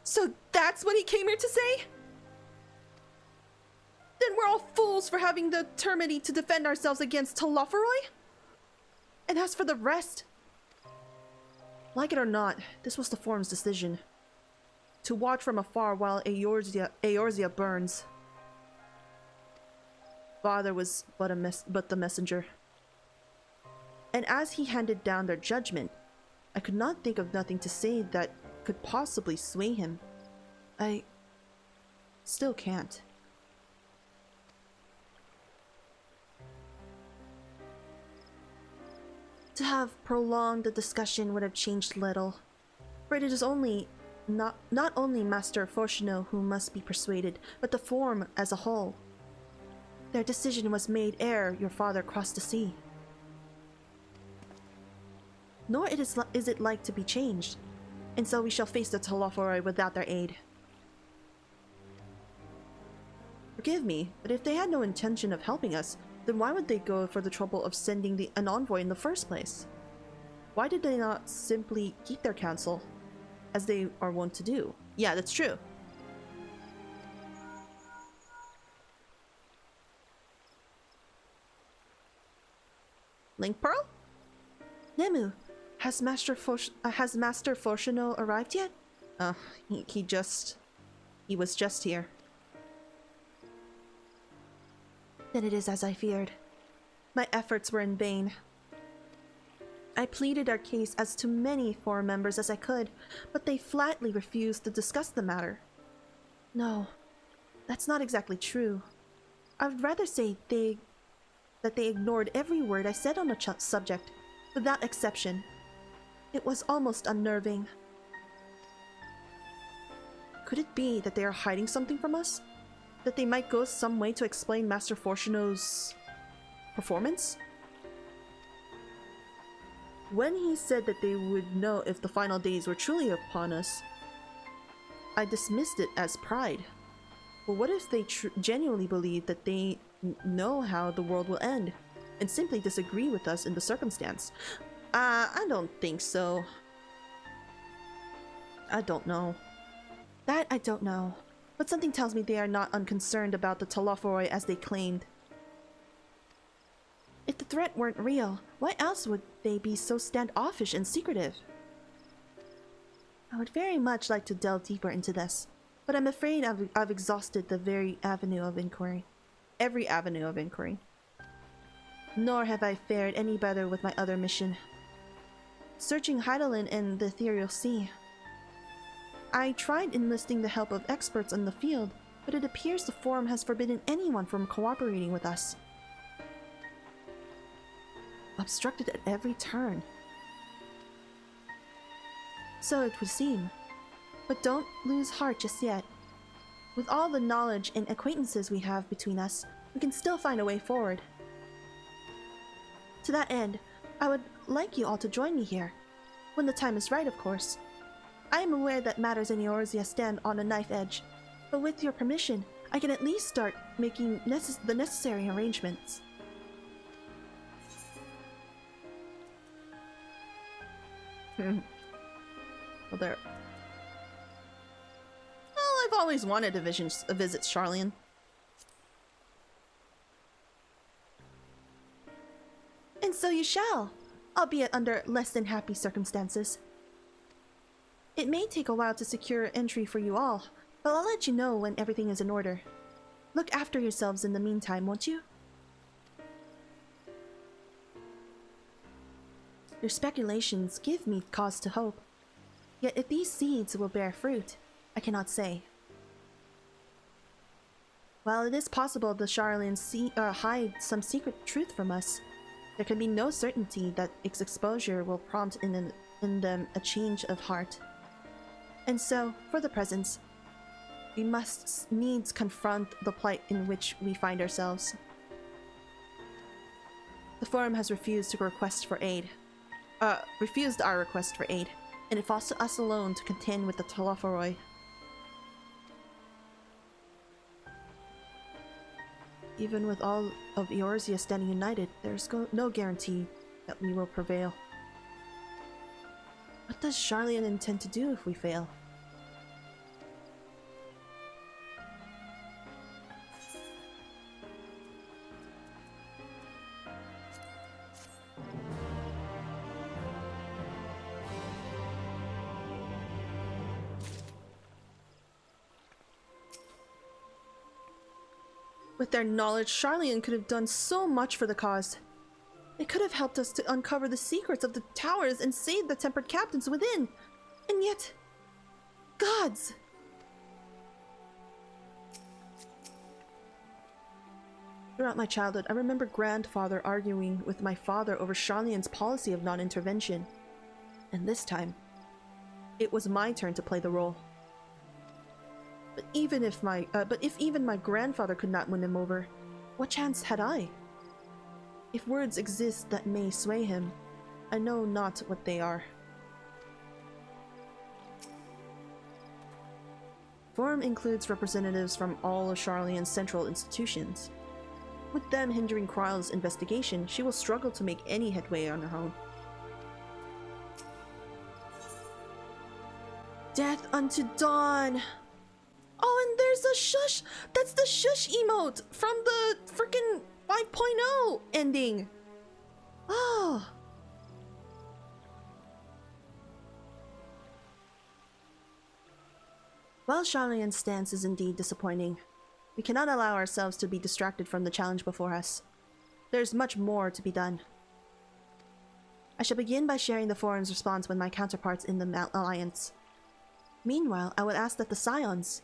So that's what he came here to say? Then we're all fools for having the temerity to defend ourselves against Telophoroi? And as for the rest, like it or not, this was the Forum's decision. To watch from afar while Eorzea burns. Father was but the messenger. And as he handed down their judgment, I could not think of nothing to say that could possibly sway him. I still can't. To have prolonged the discussion would have changed little, for it is not only Master Carteneau who must be persuaded, but the Forum as a whole. Their decision was made ere your father crossed the sea. nor is it like to be changed, and so we shall face the Telophoroi without their aid. Forgive me, but if they had no intention of helping us, then why would they go for the trouble of sending an envoy in the first place? Why did they not simply keep their counsel, as they are wont to do? Yeah, that's true. Link Pearl? Nemu, has Master Fortunato arrived yet? He was just here. Then it is as I feared. My efforts were in vain. I pleaded our case as to many forum members as I could, but they flatly refused to discuss the matter. No, that's not exactly true. I would rather say that they ignored every word I said on the subject, without exception. It was almost unnerving. Could it be that they are hiding something from us? That they might go some way to explain Master Fortunato's performance? When he said that they would know if the final days were truly upon us, I dismissed it as pride. But what if they genuinely believe that they know how the world will end, and simply disagree with us in the circumstance? I don't think so. I don't know. That I don't know. But something tells me they are not unconcerned about the Telophoroi as they claimed. If the threat weren't real, why else would they be so standoffish and secretive? I would very much like to delve deeper into this, but I'm afraid I've exhausted the very avenue of inquiry. Every avenue of inquiry. Nor have I fared any better with my other mission. Searching Hydaelyn and the Ethereal Sea. I tried enlisting the help of experts in the field, but it appears the Forum has forbidden anyone from cooperating with us. Obstructed at every turn. So it would seem. But don't lose heart just yet. With all the knowledge and acquaintances we have between us, we can still find a way forward. To that end, I would like you all to join me here. When the time is right, of course. I am aware that matters in Eorzea stand on a knife edge, but with your permission, I can at least start making the necessary arrangements. Well, there. Well, I've always wanted to visit Sharlayan. And so you shall, albeit under less than happy circumstances. It may take a while to secure entry for you all, but I'll let you know when everything is in order. Look after yourselves in the meantime, won't you? Your speculations give me cause to hope. Yet if these seeds will bear fruit, I cannot say. While it is possible the Sharlayans hide some secret truth from us, there can be no certainty that its exposure will prompt in them a change of heart. And so, for the present, we must needs confront the plight in which we find ourselves. The Forum has refused our request for aid, and it falls to us alone to contend with the Telophoroi. Even with all of Eorzea standing united, there's no guarantee that we will prevail. What does Sharlayan intend to do if we fail? With their knowledge, Sharlayan could have done so much for the cause. It could have helped us to uncover the secrets of the towers and save the tempered captains within. And yet... gods! Throughout my childhood, I remember grandfather arguing with my father over Sharlayan's policy of non-intervention. And this time, it was my turn to play the role. But if even my grandfather could not win him over, what chance had I? If words exist that may sway him, I know not what they are. Forum includes representatives from all of Sharlayan's central institutions. With them hindering Kryle's investigation, she will struggle to make any headway on her own. Death unto dawn! Oh, and there's a shush! That's the shush emote from the freaking 5.0 ending! Oh! While Sharlayan's stance is indeed disappointing, we cannot allow ourselves to be distracted from the challenge before us. There is much more to be done. I shall begin by sharing the Forum's response with my counterparts in the Alliance. Meanwhile, I would ask that the Scions...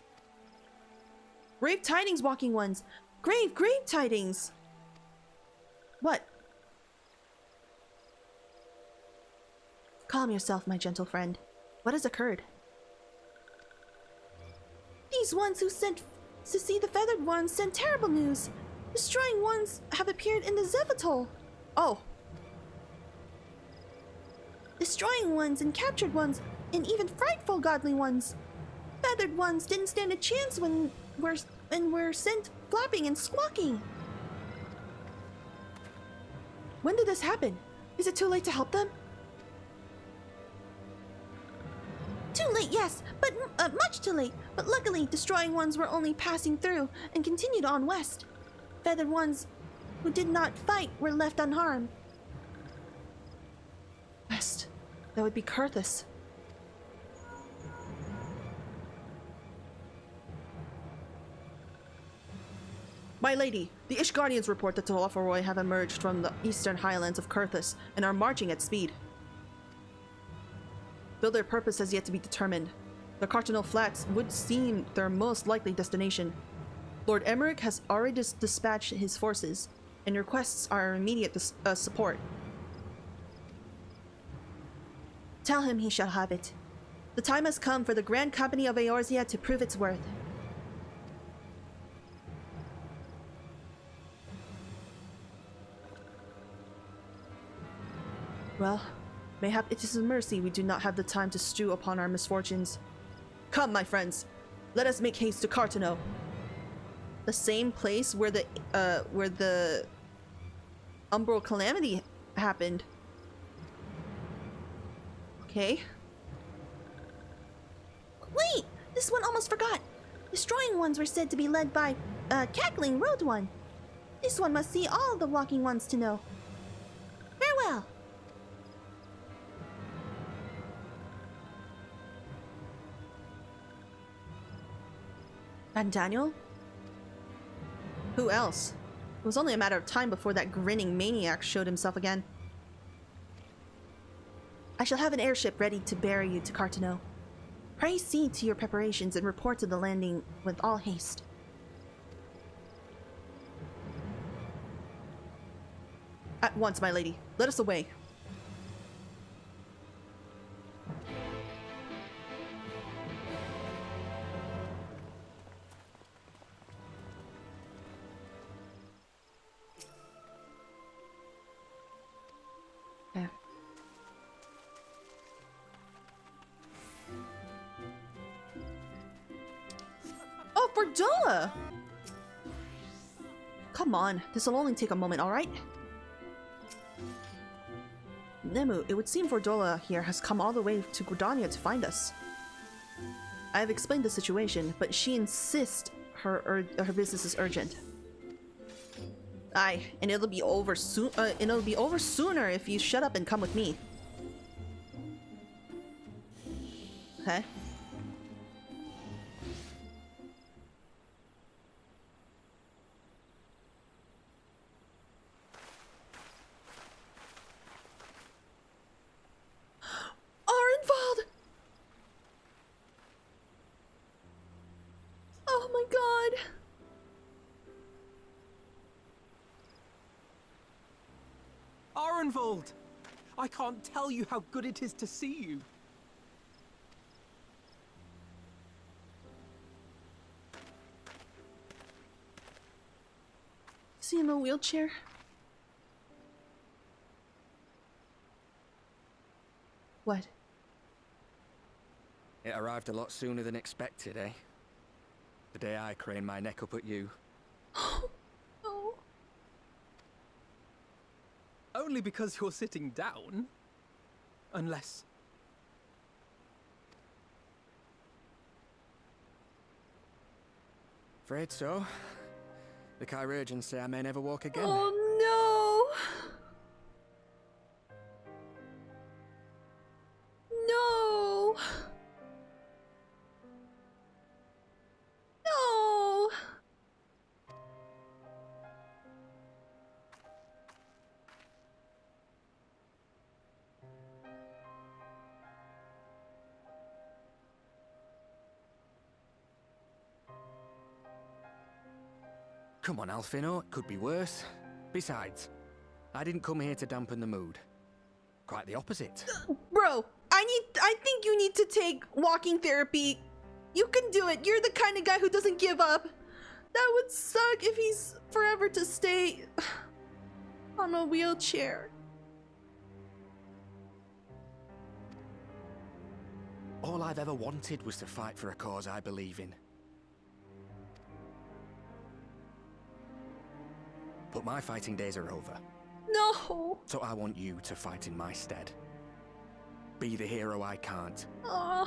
Grave tidings, Walking Ones! Grave tidings! What? Calm yourself, my gentle friend. What has occurred? These ones who sent to see the Feathered Ones sent terrible news. Destroying ones have appeared in the Zevotol. Oh. Destroying ones and captured ones, and even frightful godly ones. Feathered ones didn't stand a chance when we're sent flapping and squawking. When did this happen? Is it too late to help them? Too late, yes, but much too late. But luckily, destroying ones were only passing through and continued on west. Feathered ones who did not fight were left unharmed. West. That would be Carthus. My lady, the Ishgardians report that Telophoroi have emerged from the eastern highlands of Carthus and are marching at speed. Though their purpose has yet to be determined, the Carteneau Flats would seem their most likely destination. Lord Emmerich has already dispatched his forces, and requests our immediate support. Tell him he shall have it. The time has come for the Grand Company of Eorzea to prove its worth. Well, mayhap it is a mercy we do not have the time to stew upon our misfortunes. Come, my friends, let us make haste to Carteneau. The same place where the Umbral Calamity happened. Okay. Wait! This one almost forgot! Destroying ones were said to be led by, Cackling Road One. This one must see all the Walking Ones to know. Farewell! And Daniel? Who else? It was only a matter of time before that grinning maniac showed himself again. I shall have an airship ready to bear you to Carteneau. Pray see to your preparations and report to the landing with all haste. At once, my lady. Let us away. Fordola! Come on, this'll only take a moment, alright? Nemu, it would seem Fordola here has come all the way to Gridania to find us. I have explained the situation, but she insists her business is urgent. Aye, and it'll be over soon. It'll be over sooner if you shut up and come with me. Okay. Oh my god! Arenvald! I can't tell you how good it is to see you. Is he in a wheelchair? What? It arrived a lot sooner than expected, eh? The day I craned my neck up at you. Oh. Only because you're sitting down. Unless... Afraid so. The chirurgeons say I may never walk again. Oh no! No! No! Come on, Alphinaud, it could be worse. Besides, I didn't come here to dampen the mood. Quite the opposite. Bro, I think you need to take walking therapy. You can do it. You're the kind of guy who doesn't give up. That would suck if he's forever to stay on a wheelchair. All I've ever wanted was to fight for a cause I believe in. But my fighting days are over. No! So I want you to fight in my stead. Be the hero I can't. Oh.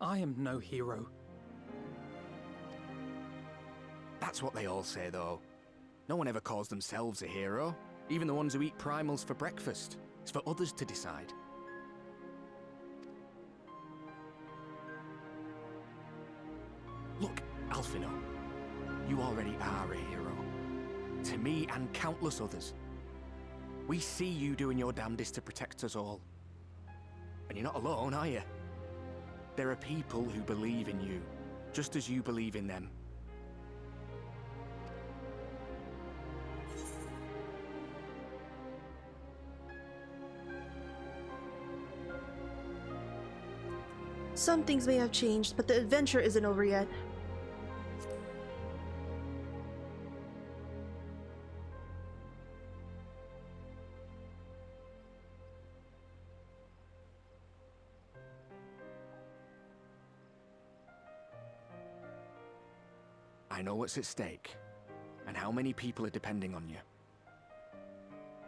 I am no hero. That's what they all say, though. No one ever calls themselves a hero. Even the ones who eat primals for breakfast. It's for others to decide. Look, Alphinaud, you already are a hero. To me and countless others. We see you doing your damnedest to protect us all. And you're not alone, are you? There are people who believe in you, just as you believe in them. Some things may have changed, but the adventure isn't over yet. I know what's at stake, and how many people are depending on you.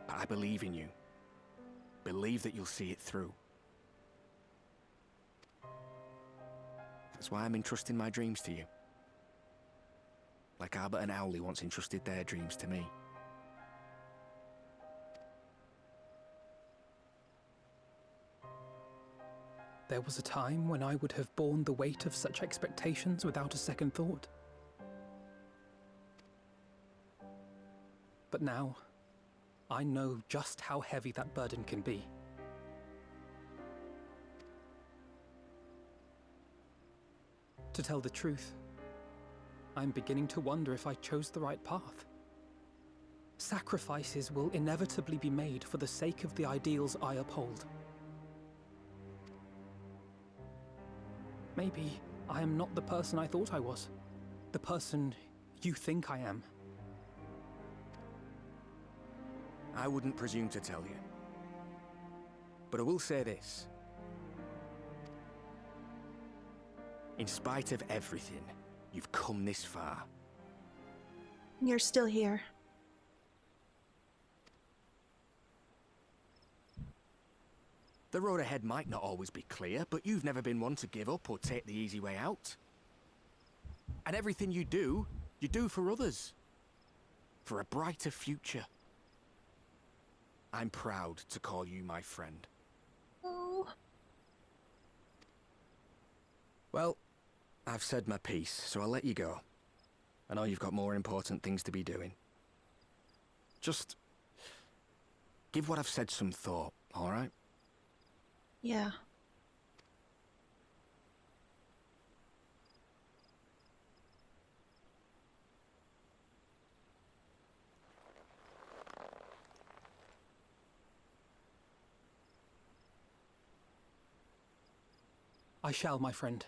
But I believe in you. Believe that you'll see it through. That's why I'm entrusting my dreams to you. Like Albert and Owley once entrusted their dreams to me. There was a time when I would have borne the weight of such expectations without a second thought. But now, I know just how heavy that burden can be. To tell the truth, I'm beginning to wonder if I chose the right path. Sacrifices will inevitably be made for the sake of the ideals I uphold. Maybe I am not the person I thought I was. The person you think I am. I wouldn't presume to tell you. But I will say this. In spite of everything, you've come this far. You're still here. The road ahead might not always be clear, but you've never been one to give up or take the easy way out. And everything you do for others. For a brighter future. I'm proud to call you my friend. Oh. Well, I've said my piece, so I'll let you go. I know you've got more important things to be doing. Just give what I've said some thought, all right? Yeah. I shall, my friend.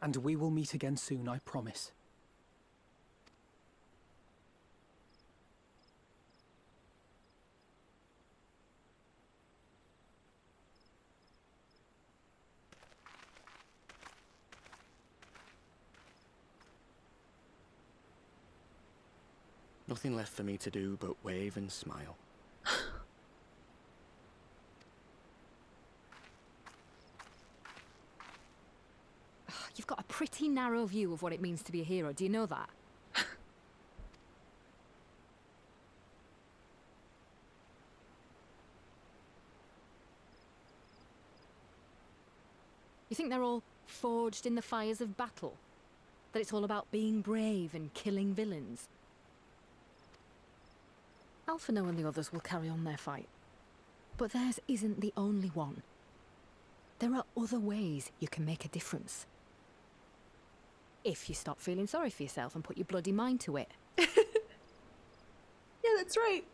And we will meet again soon, I promise. Nothing left for me to do but wave and smile. You've got a pretty narrow view of what it means to be a hero, do you know that? You think they're all forged in the fires of battle? That it's all about being brave and killing villains? Alphinaud and the others will carry on their fight. But theirs isn't the only one. There are other ways you can make a difference. If you stop feeling sorry for yourself and put your bloody mind to it. Yeah, that's right.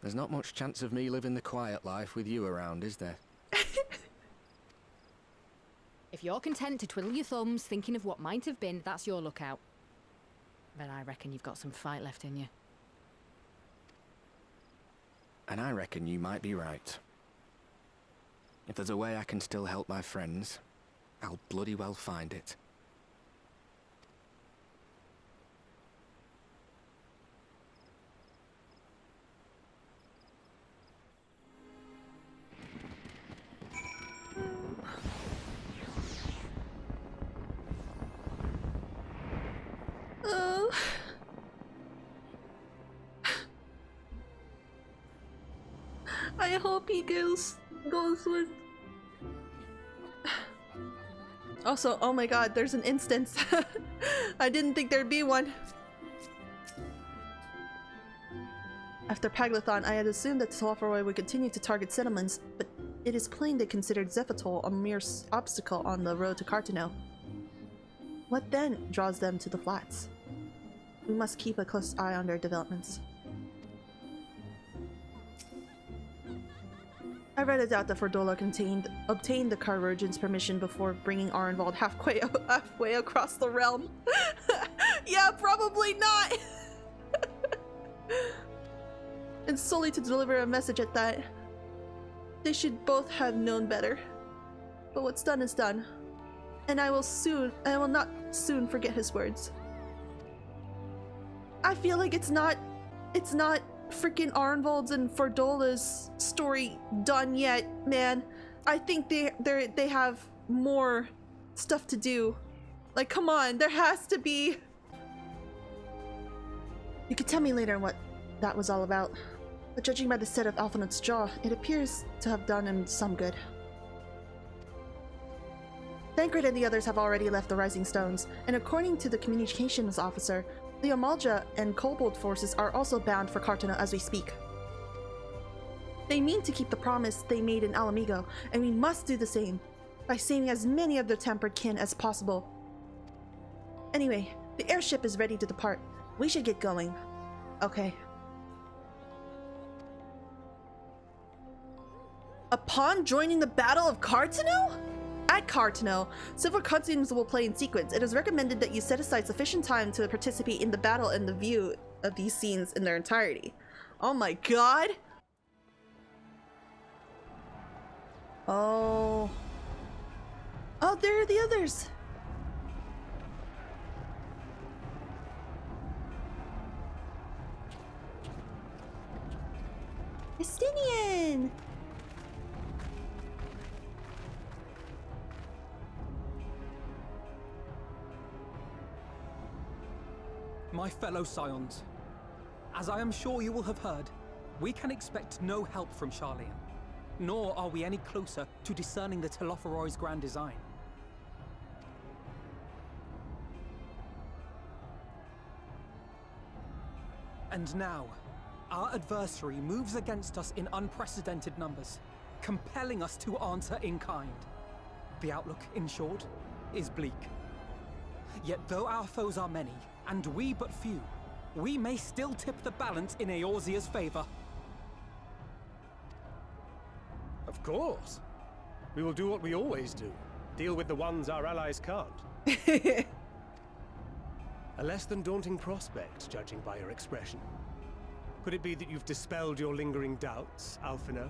There's not much chance of me living the quiet life with you around, is there? If you're content to twiddle your thumbs thinking of what might have been, that's your lookout. But I reckon you've got some fight left in you. And I reckon you might be right. If there's a way I can still help my friends, I'll bloody well find it. I hope he goes with... Also, oh my god, there's an instance. I didn't think there'd be one. After Paglathon, I had assumed that Telophoroi would continue to target settlements, but it is plain they considered Xephetol a mere obstacle on the road to Carteneau. What then draws them to the flats? We must keep a close eye on their developments. I read a doubt that Fordola obtained the Carvergent's permission before bringing Arenvald halfway across the realm. Yeah, probably not! And solely to deliver a message at that. They should both have known better. But what's done is done. And I will not soon forget his words. I feel like it's not freaking Arenvald's and Fordola's story done yet, man. I think they have more stuff to do. Like, come on, there has to be. You could tell me later what that was all about. But judging by the set of Alphinaud's jaw, it appears to have done him some good. Thancred and the others have already left the Rising Stones, and according to the communications officer, the Amalja and Kobold forces are also bound for Carteneau as we speak. They mean to keep the promise they made in Alamigo, and we must do the same, by saving as many of their tempered kin as possible. Anyway, the airship is ready to depart. We should get going. Okay. Upon joining the Battle of Carteneau? At Carteneau, several cutscenes will play in sequence. It is recommended that you set aside sufficient time to participate in the battle and the view of these scenes in their entirety. Oh my god! Oh. Oh, there are the others! Estinian! My fellow Scions, as I am sure you will have heard, we can expect no help from Sharlayan, nor are we any closer to discerning the Telophoroi's grand design. And now, our adversary moves against us in unprecedented numbers, compelling us to answer in kind. The outlook, in short, is bleak. Yet though our foes are many, and we but few, we may still tip the balance in Eorzea's favor. Of course. We will do what we always do. Deal with the ones our allies can't. A less than daunting prospect, judging by your expression. Could it be that you've dispelled your lingering doubts, Alphinaud?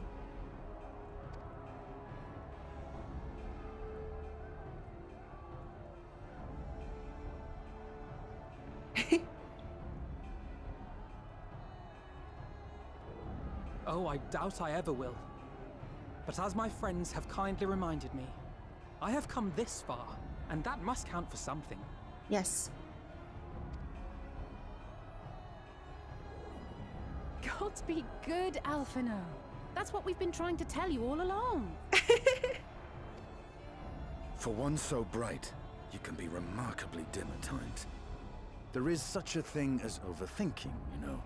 Oh, I doubt I ever will. But as my friends have kindly reminded me, I have come this far, and that must count for something. Yes. Gods be good, Alphinaud. That's what we've been trying to tell you all along. For one so bright, you can be remarkably dim at times. There is such a thing as overthinking, you know.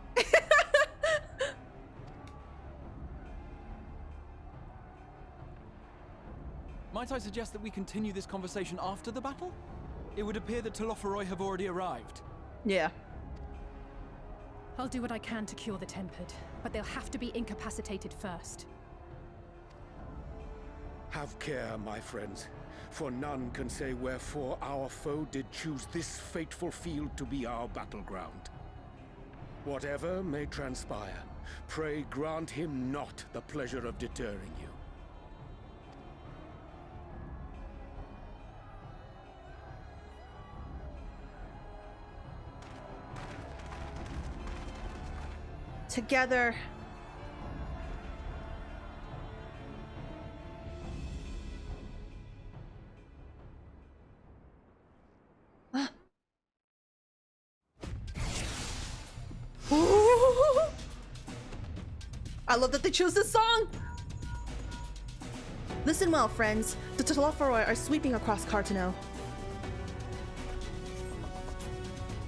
Might I suggest that we continue this conversation after the battle? It would appear that Telophoroi have already arrived. Yeah. I'll do what I can to cure the Tempered, but they'll have to be incapacitated first. Have care, my friends, for none can say wherefore our foe did choose this fateful field to be our battleground. Whatever may transpire, pray grant him not the pleasure of deterring you. Together. I love that they chose this song! Listen well, friends. The Telophoroi are sweeping across Carteneau.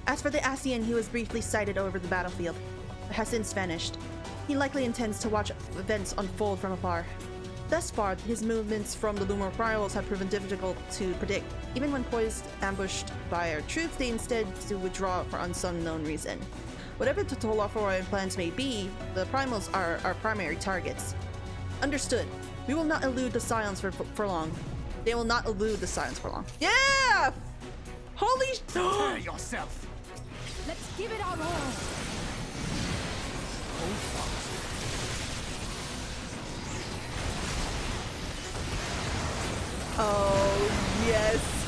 As for the Ascian, he was briefly sighted over the battlefield, but has since vanished. He likely intends to watch events unfold from afar. Thus far, his movements from the Lunar Primals have proven difficult to predict. Even when poised, ambushed by our troops, they instead to withdraw for unknown reason. Whatever the Telophoroi plans may be, the Primals are our primary targets. Understood. We will not elude the Scions for long. They will not elude the Scions for long. Yeah! Holy... Prepare yourself! Let's give it our all! Oh, yes.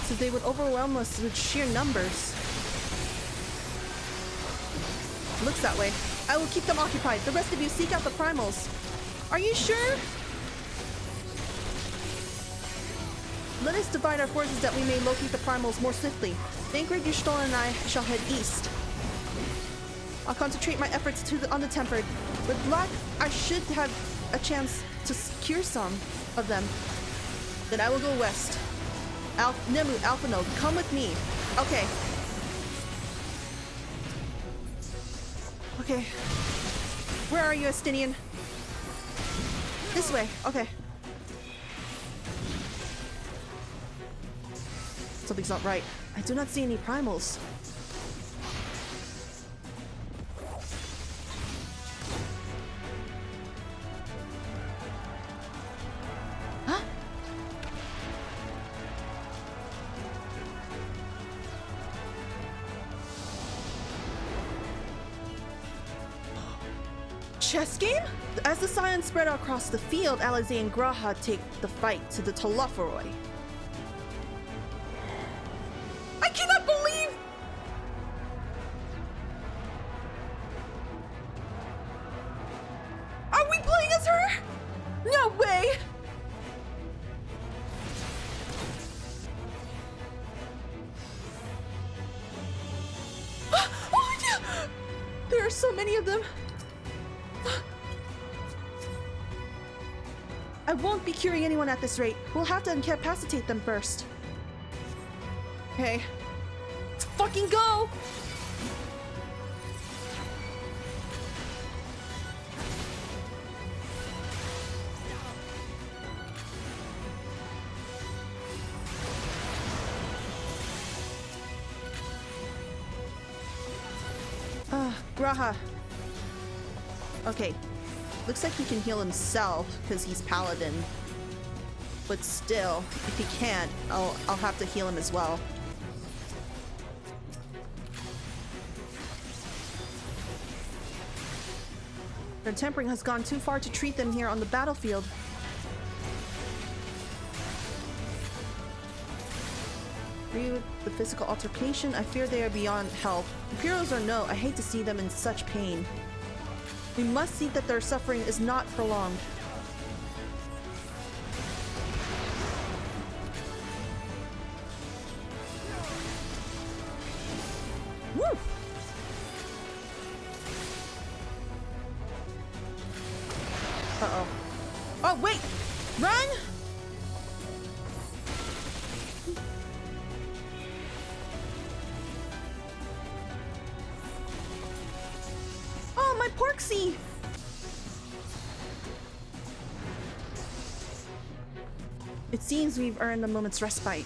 So they would overwhelm us with sheer numbers. Looks that way. I will keep them occupied. The rest of you seek out the primals. Are you sure? Let us divide our forces that we may locate the primals more swiftly. Thancred, Ysayeau, and I shall head east. I'll concentrate my efforts on the Tempered. With luck, I should have a chance to secure some of them. Then I will go west. Alphinaud, come with me. Okay. Okay. Where are you, Estinian? This way. Okay. Something's not right. I do not see any primals. Huh? Chess game? As the Scions spread out across the field, Alizé and Graha take the fight to the Telophoroi. I cannot believe! Are we playing as her? No way! Oh, yeah. There are so many of them. I won't be curing anyone at this rate. We'll have to incapacitate them first. Okay. Let's fucking go! Graha. Okay. Looks like he can heal himself because he's paladin. But still, if he can't, I'll have to heal him as well. Their tempering has gone too far to treat them here on the battlefield. Agree with the physical altercation. I fear they are beyond help. Imperials or no, I hate to see them in such pain. We must see that their suffering is not prolonged. Woo! Uh-oh. Oh, wait! Run! Oh, my Porksy! It seems we've earned a moment's respite.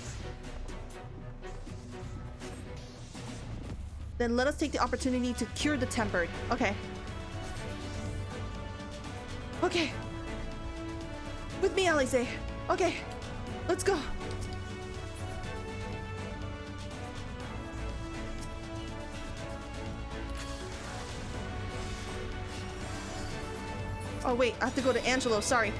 Then let us take the opportunity to cure the tempered. Okay. Okay. With me, Ysayeau. Okay. Let's go. Oh wait, I have to go to Angelo, sorry.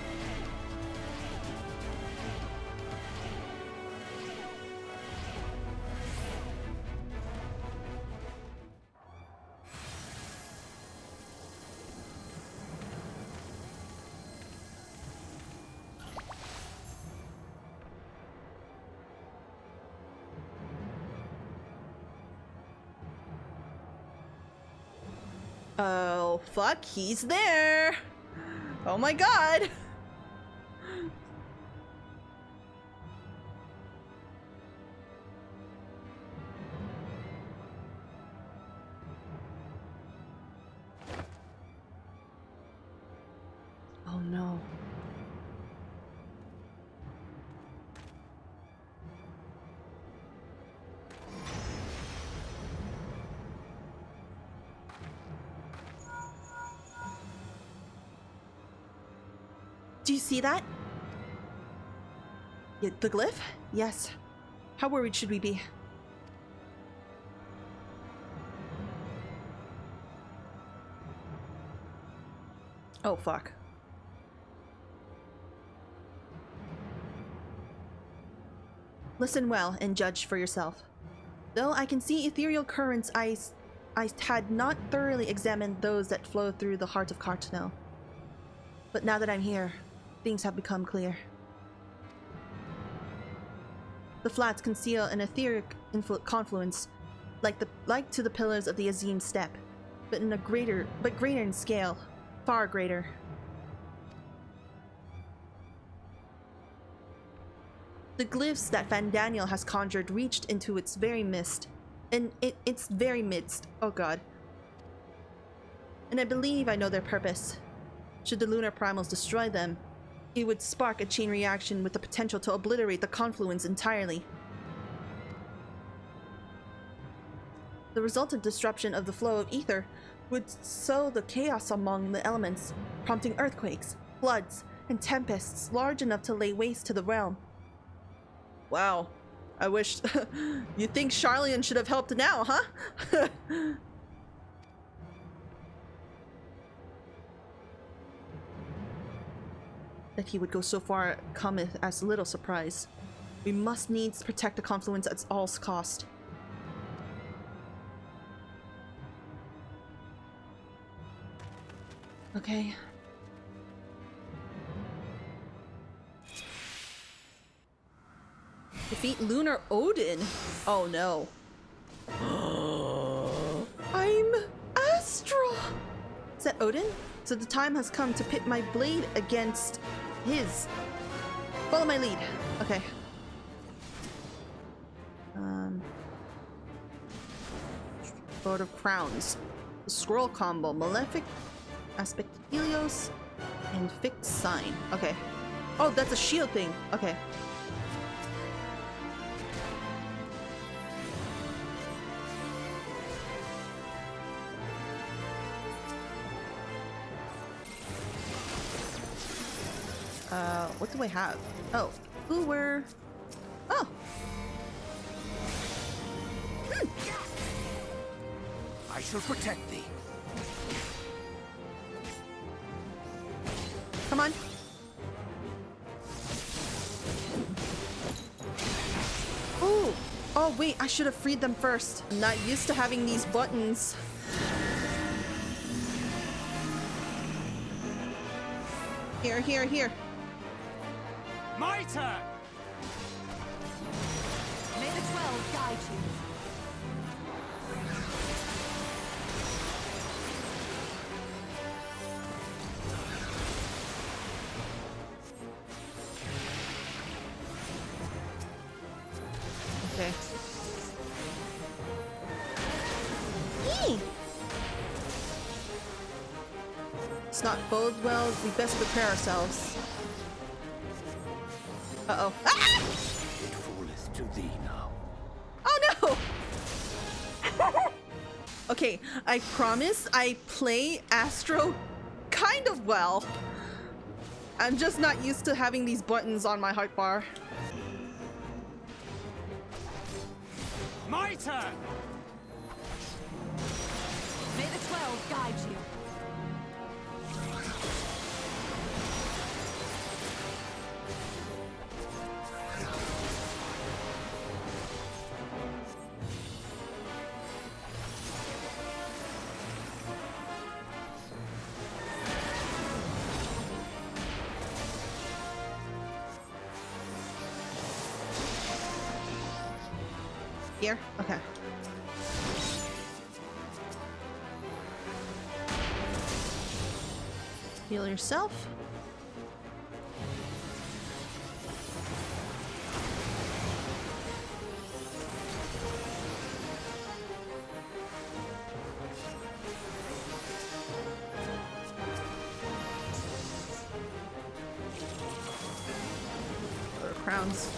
Oh, fuck, he's there! Oh my god! Oh no. Do you see that? Yeah, the glyph? Yes. How worried should we be? Oh, fuck. Listen well and judge for yourself. Though I can see ethereal currents, I had not thoroughly examined those that flow through the heart of Carteneau. But now that I'm here, things have become clear. The flats conceal an etheric confluence, like to the pillars of the Azim steppe, but greater in scale, far greater. The glyphs that Van Daniel has conjured reached into its very midst, oh god. And I believe I know their purpose. Should the lunar primals destroy them, it would spark a chain reaction with the potential to obliterate the confluence entirely. The resultant disruption of the flow of ether would sow the chaos among the elements, prompting earthquakes, floods, and tempests large enough to lay waste to the realm. Wow. I wish... You think Sharlayan should have helped now, huh? That he would go so far cometh as little surprise. We must needs protect the confluence at all cost. Okay. Defeat Lunar Odin? Oh no. I'm Astra! Is that Odin? So the time has come to pit my blade against his. Follow my lead. Okay. Lord of Crowns. The scroll combo. Malefic, Aspect Helios, and Fixed Sign. Okay. Oh, that's a shield thing. Okay. What do I have? Oh, who were... Oh! I shall protect thee. Come on. Ooh. Oh, wait, I should have freed them first. I'm not used to having these buttons. Here, here, here. My turn! May the 12 guide you. Okay. Yee! Let's not bode well. We best prepare ourselves. Uh-oh. Ah! It falleth to thee now. Oh no! Okay, I promise I play Astro kind of well. I'm just not used to having these buttons on my heart bar. My turn! May the 12 guide you. Here? Okay. Heal yourself. Go to crowns.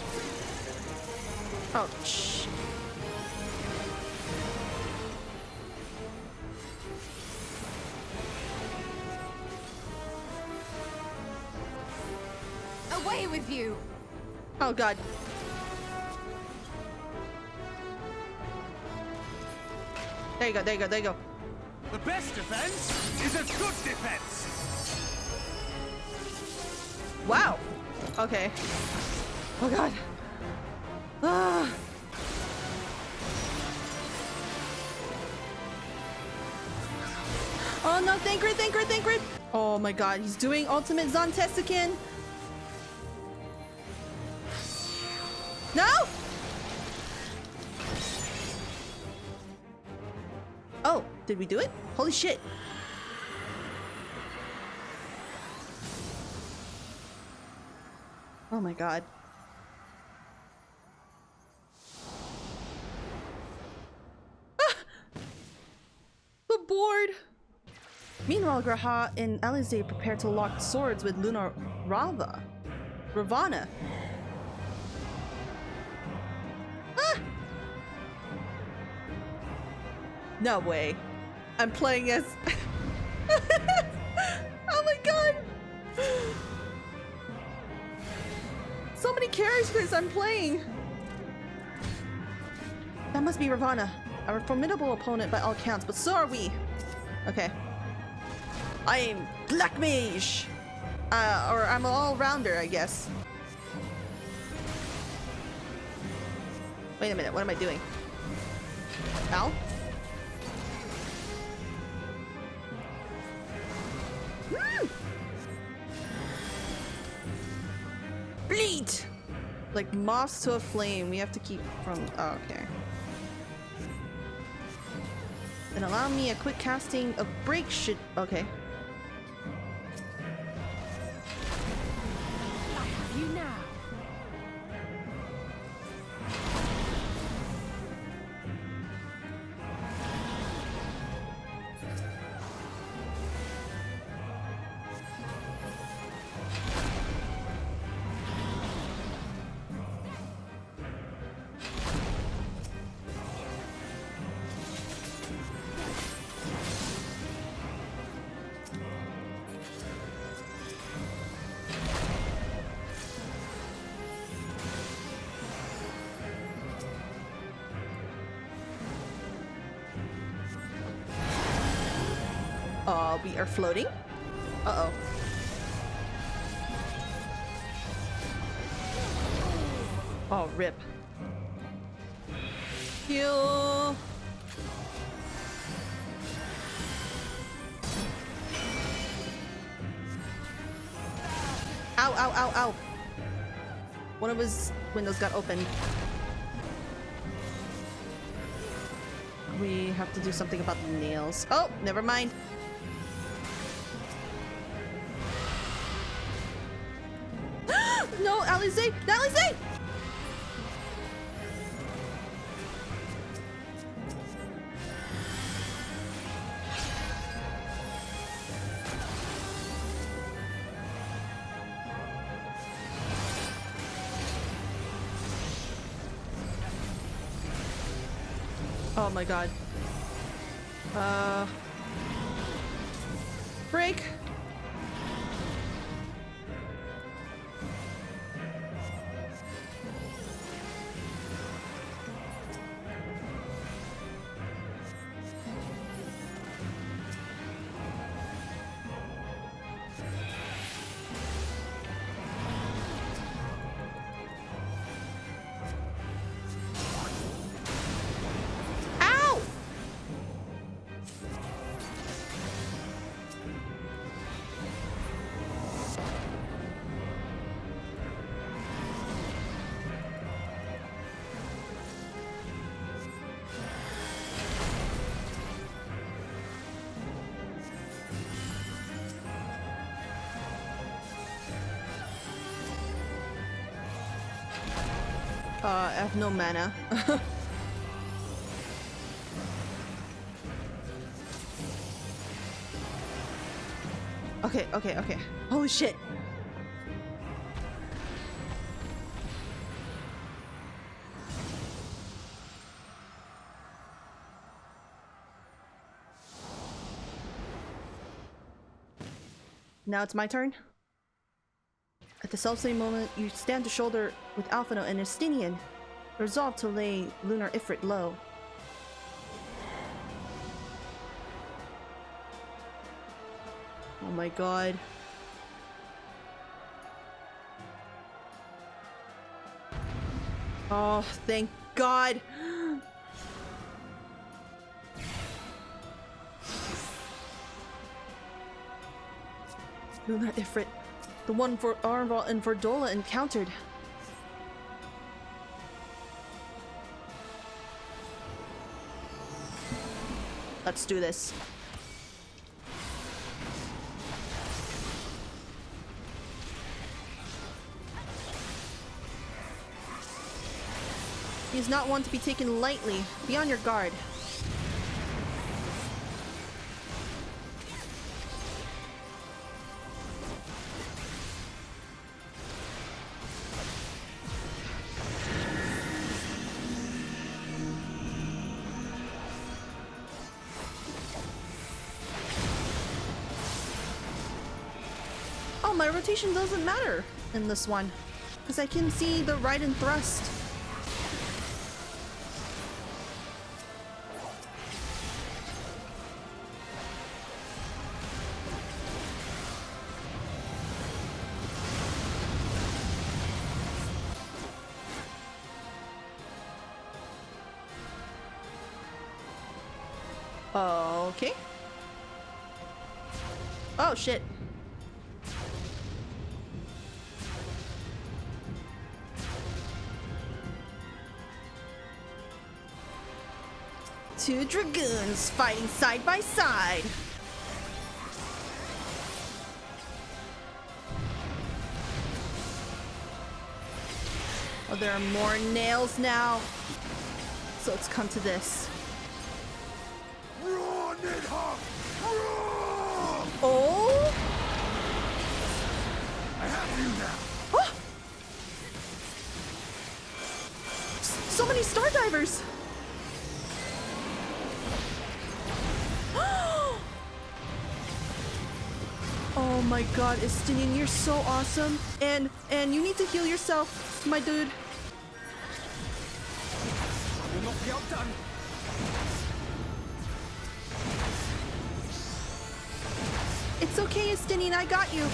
Oh, shh. Away with you! Oh god. There you go, there you go, there you go. The best defense is a good defense! Wow. Okay. Oh god. Ah. Oh no, thank grid, thank grid, thank grid. Oh my god, he's doing ultimate Zon test again. No! Oh, did we do it? Holy shit. Oh my god. Ah! The board! Meanwhile, Graha and Alizé prepare to lock swords with Luna Ravana. Ah! No way. I'm playing as... Oh my god! So many characters I'm playing! That must be Ravana. Our formidable opponent by all counts, but so are we. Okay. I am Black Mage! Or I'm an all-rounder, I guess. Wait a minute, what am I doing? Ow? Bleed! Like moss to a flame, we have to keep from... Oh, okay. And allow me a quick casting of break should... Okay. I have you now. We are floating. Uh-oh. Oh, rip. Heal. Ow, ow, ow, ow. One of his windows got opened. We have to do something about the nails. Oh, never mind. No, Alizé! Alizé! Oh my god. Break. I have no mana. Okay, okay, okay. Holy shit. Now it's my turn. At the selfsame moment, you stand to shoulder with Alphinaud and Estinian, resolved to lay Lunar Ifrit low. Oh my god. Oh, thank god! Lunar Ifrit. The one for Arval and Verdola encountered. Let's do this. He is not one to be taken lightly. Be on your guard. My rotation doesn't matter in this one because I can see the right and thrust. Okay. Oh shit. Two dragoons fighting side by side. Oh, there are more nails now. So it's come to this. Oh! I have you now. Oh! So many star divers. Oh my god, Estinian, you're so awesome. And you need to heal yourself, my dude. I will not be outdone. It's okay, Estinian, I got you.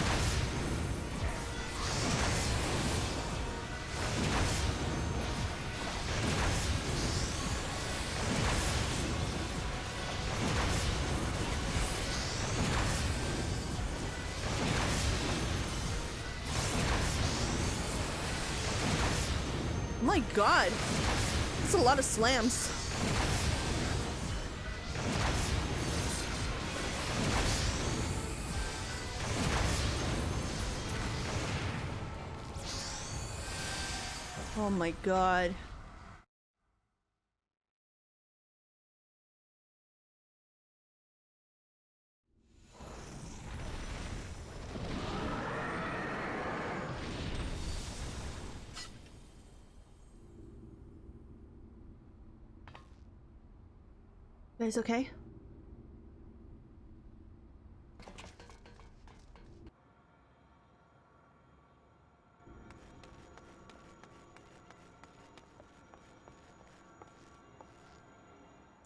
my god. That's a lot of slams. Oh my god. You guys okay?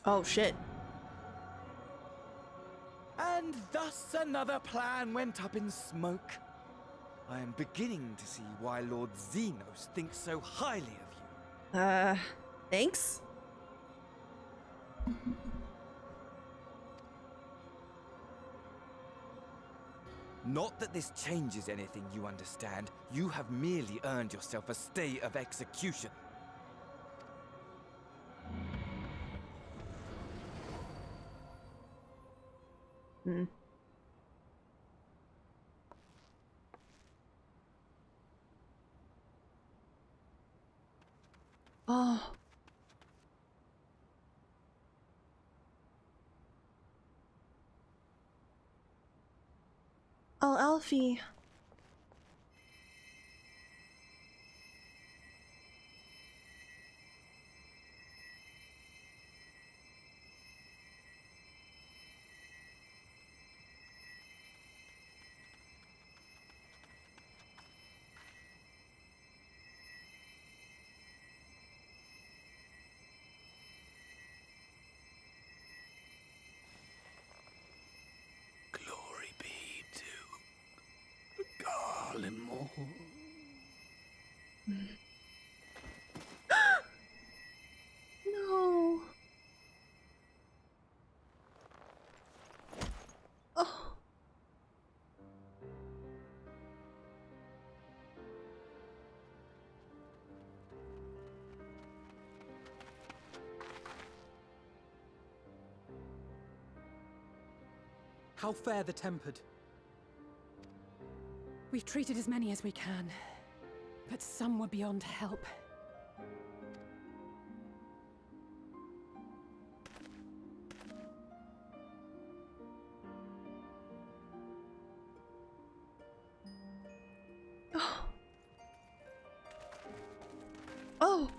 Oh shit. And thus another plan went up in smoke. I am beginning to see why Lord Xenos thinks so highly of you. Thanks? Not that this changes anything, you understand. You have merely earned yourself a stay of execution. Hmm. Oh. Oh, Alfie. Glory be to Carteneau. No. Oh. How fare the Tempered? We've treated as many as we can, but some were beyond help. Oh. Oh.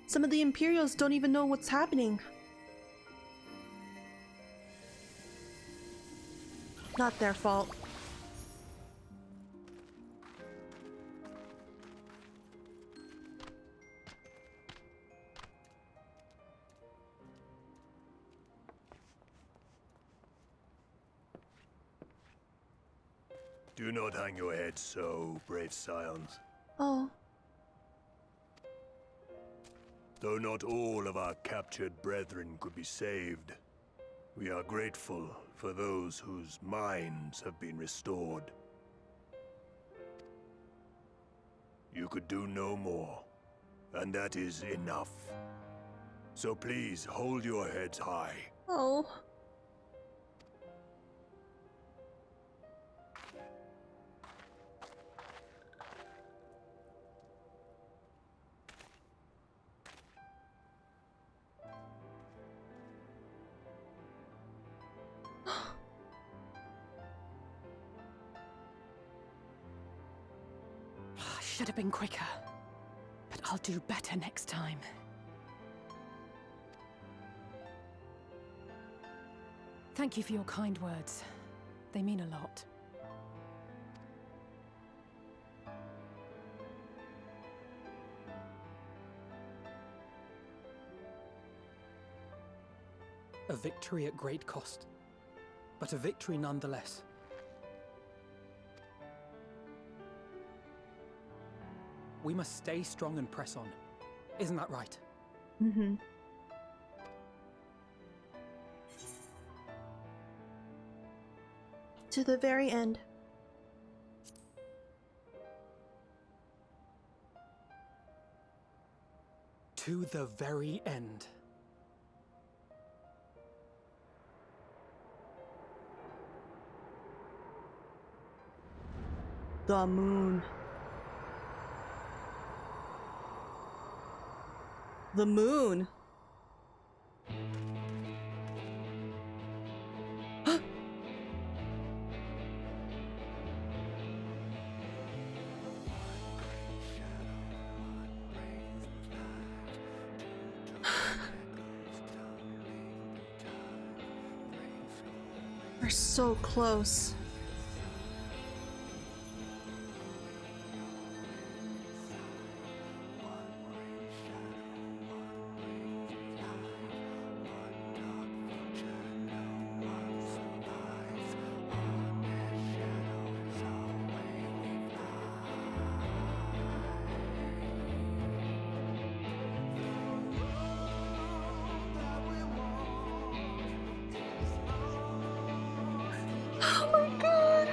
Some of the Imperials don't even know what's happening. Not their fault. Do not hang your head so, brave scions. Oh. Though not all of our captured brethren could be saved, we are grateful for those whose minds have been restored. You could do no more, and that is enough. So please hold your heads high. Oh. Should have been quicker, but I'll do better next time. Thank you for your kind words. They mean a lot. A victory at great cost, but a victory nonetheless. We must stay strong and press on. Isn't that right? Mm-hmm. To the very end. To the very end. The moon. The moon. We're so close. Oh my god!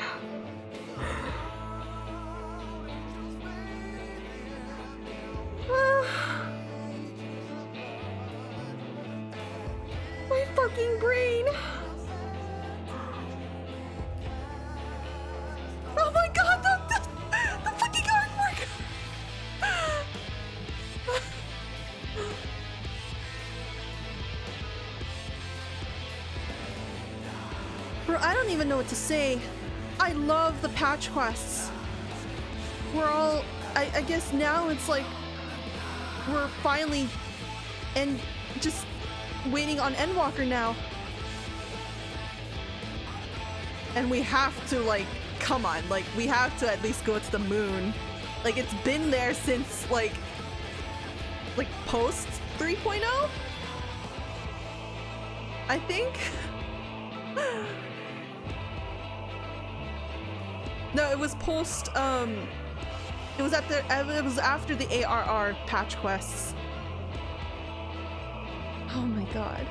My fucking brain! Oh my god, the fucking artwork! Bro, I don't even know what to say. I love the patch quests. We're all, I guess now it's like, we're finally, and just waiting on Endwalker now. And we have to, like, come on, like, we have to at least go to the moon. Like, it's been there since, like post 3.0? I think? No, it was post, it was after the ARR patch quests. Oh my god.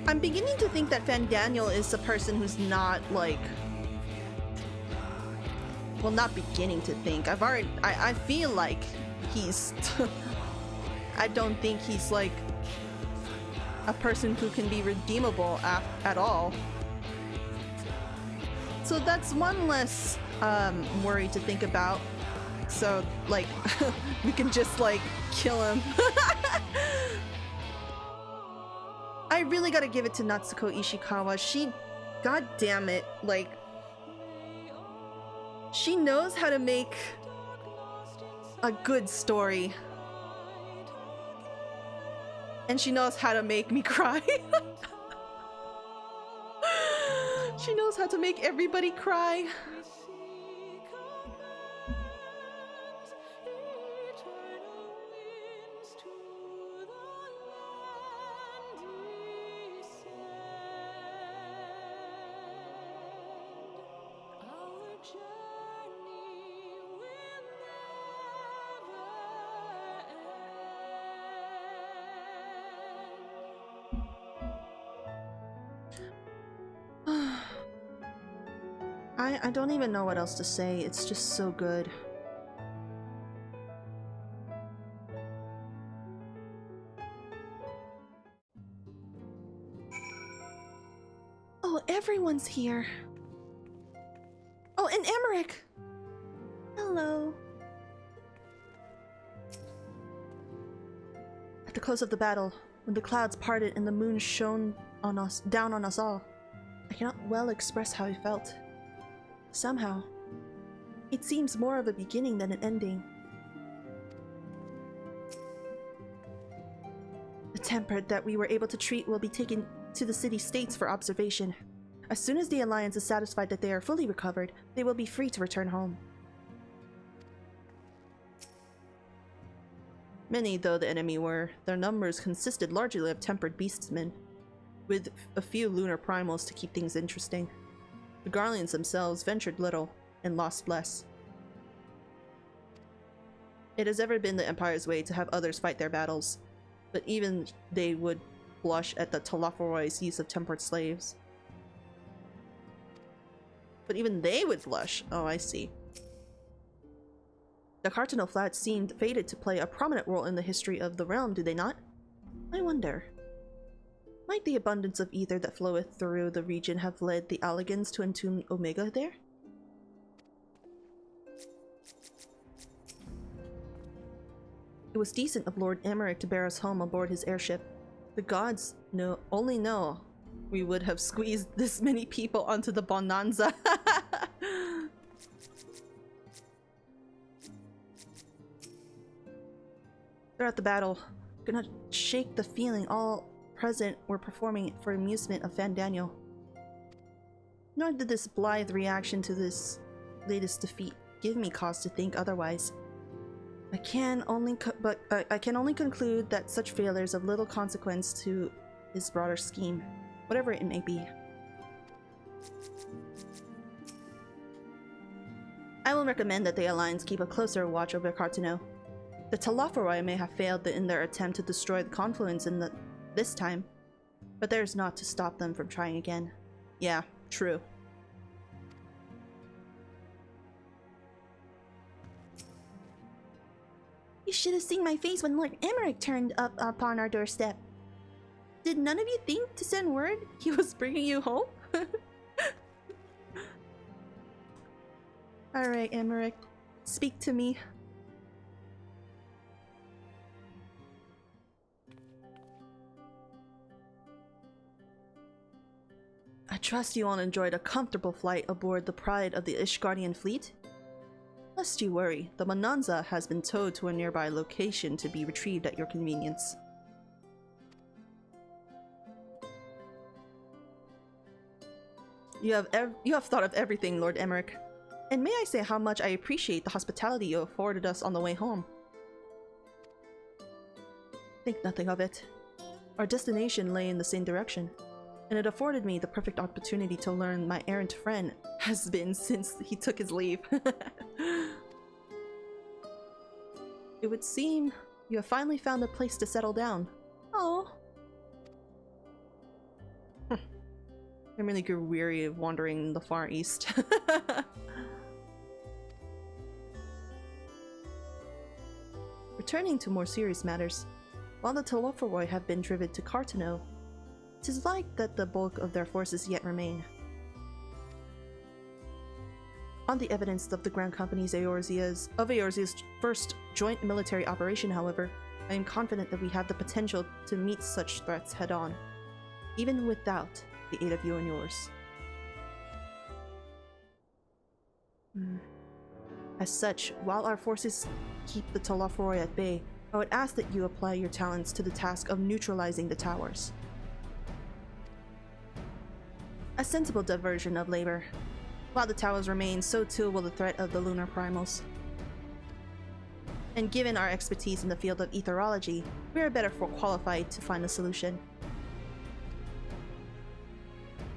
I'm beginning to think that Van Daniel is a person who's not, like... Well, not beginning to think. I feel like he's... I don't think he's, like, a person who can be redeemable at all. So that's one less worry to think about. So, like, we can just, like, kill him. I really gotta give it to Natsuko Ishikawa. She, god damn it, like, she knows how to make a good story. And she knows how to make me cry. She knows how to make everybody cry. I don't even know what else to say. It's just so good. Oh, everyone's here. Oh, and Emmerich. Hello. At the close of the battle, when the clouds parted and the moon shone on us, down on us all, I cannot well express how I felt. Somehow, it seems more of a beginning than an ending. The tempered that we were able to treat will be taken to the city-states for observation. As soon as the Alliance is satisfied that they are fully recovered, they will be free to return home. Many though the enemy were, their numbers consisted largely of tempered beastmen, with a few lunar primals to keep things interesting. The Garleans themselves ventured little and lost less. It has ever been the Empire's way to have others fight their battles, but even they would blush at the Talafaroi's use of tempered slaves. But even they would blush. Oh, I see. The Carteneau flats seemed fated to play a prominent role in the history of the realm, do they not? I wonder. Might the abundance of ether that floweth through the region have led the Alligans to entomb Omega there? It was decent of Lord Emmerich to bear us home aboard his airship. The gods only know we would have squeezed this many people onto the Bonanza. They're at the battle. Gonna shake the feeling all present were performing for amusement of Fandaniel. Nor did this blithe reaction to this latest defeat give me cause to think otherwise. I can only conclude that such failures of little consequence to his broader scheme, whatever it may be. I will recommend that the Alliance keep a closer watch over Carteneau. The Telophoroi may have failed in their attempt to destroy the Confluence this time, but there's not to stop them from trying again. Yeah, true. You should have seen my face when Lord Emmerich turned up upon our doorstep. Did none of you think to send word he was bringing you home? Alright, Emmerich. Speak to me. I trust you all enjoyed a comfortable flight aboard the Pride of the Ishgardian fleet? Lest you worry, the Bonanza has been towed to a nearby location to be retrieved at your convenience. You have thought of everything, Lord Emmerich. And may I say how much I appreciate the hospitality you afforded us on the way home. Think nothing of it. Our destination lay in the same direction, and it afforded me the perfect opportunity to learn my errant friend has been since he took his leave. It would seem you have finally found a place to settle down. Oh. I really grew weary of wandering in the Far East. Returning to more serious matters, while the Telophoroi have been driven to Carteneau, it is like that the bulk of their forces yet remain. On the evidence of the Grand Company's Eorzea's first joint military operation, however, I am confident that we have the potential to meet such threats head-on, even without the aid of you and yours. As such, while our forces keep the Telophoroi at bay, I would ask that you apply your talents to the task of neutralizing the towers. A sensible diversion of labor. While the towers remain, so too will the threat of the lunar primals. And given our expertise in the field of etherology, we are better qualified to find a solution.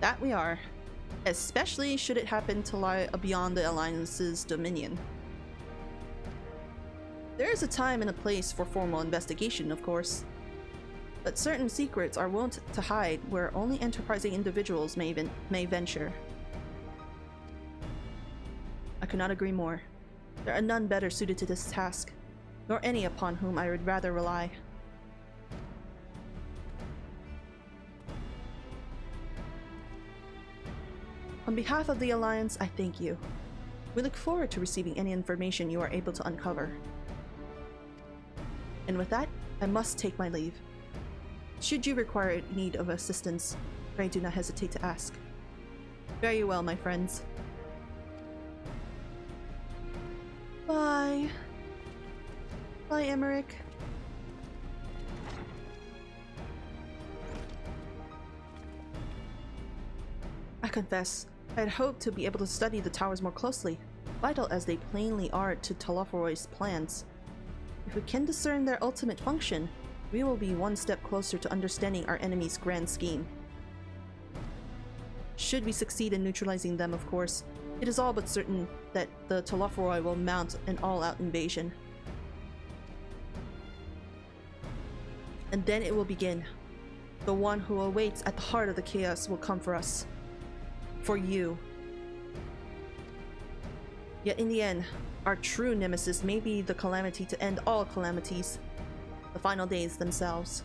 That we are, especially should it happen to lie beyond the Alliance's dominion. There is a time and a place for formal investigation, of course, but certain secrets are wont to hide where only enterprising individuals may venture. I could not agree more. There are none better suited to this task, nor any upon whom I would rather rely. On behalf of the Alliance, I thank you. We look forward to receiving any information you are able to uncover. And with that, I must take my leave. Should you require need of assistance, pray do not hesitate to ask. Fare you well, my friends. Bye. Bye, Emmerich. I confess, I had hoped to be able to study the towers more closely, vital as they plainly are to Telophoroi's plans. If we can discern their ultimate function, we will be one step closer to understanding our enemy's grand scheme. Should we succeed in neutralizing them, of course, it is all but certain that the Telophoroi will mount an all-out invasion. And then it will begin. The one who awaits at the heart of the chaos will come for us. For you. Yet in the end, Our true nemesis may be the calamity to end all calamities. The final days themselves.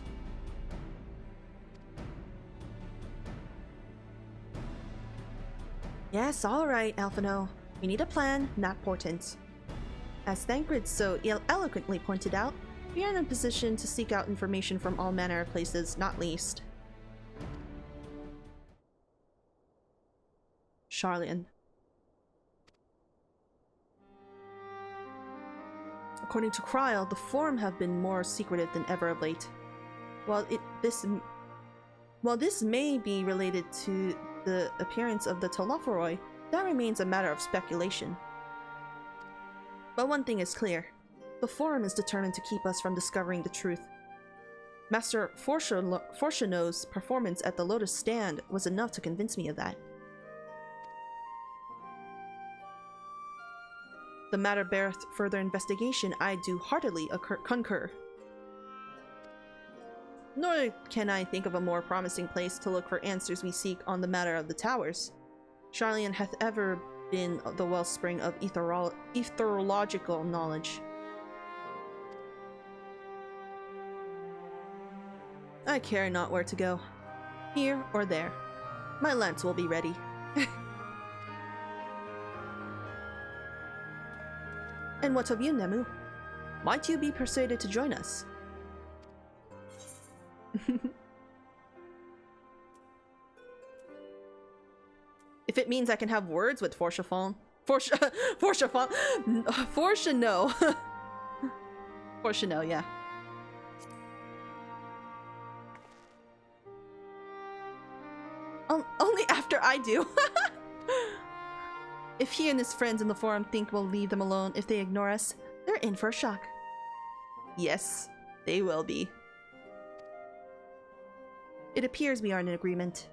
Yes, alright, Alphinaud. We need a plan, not portents. As Thancred so eloquently pointed out, we are in a position to seek out information from all manner of places, not least Sharlayan. According to Kryl, the Forum have been more secretive than ever of late. While this may be related to the appearance of the Telophoroi, that remains a matter of speculation. But one thing is clear. The Forum is determined to keep us from discovering the truth. Master Fortunaud's performance at the Lotus Stand was enough to convince me of that. The matter beareth further investigation, I do heartily concur. Nor can I think of a more promising place to look for answers we seek on the matter of the towers. Sharlayan hath ever been the wellspring of etherological knowledge. I care not where to go. Here or there. My lance will be ready. And what of you, Nemu? Might you be persuaded to join us? If it means I can have words with Fortunaud. Fortunaud, yeah. Only after I do. If he and his friends in the Forum think we'll leave them alone if they ignore us, they're in for a shock. Yes, they will be. It appears we are in agreement.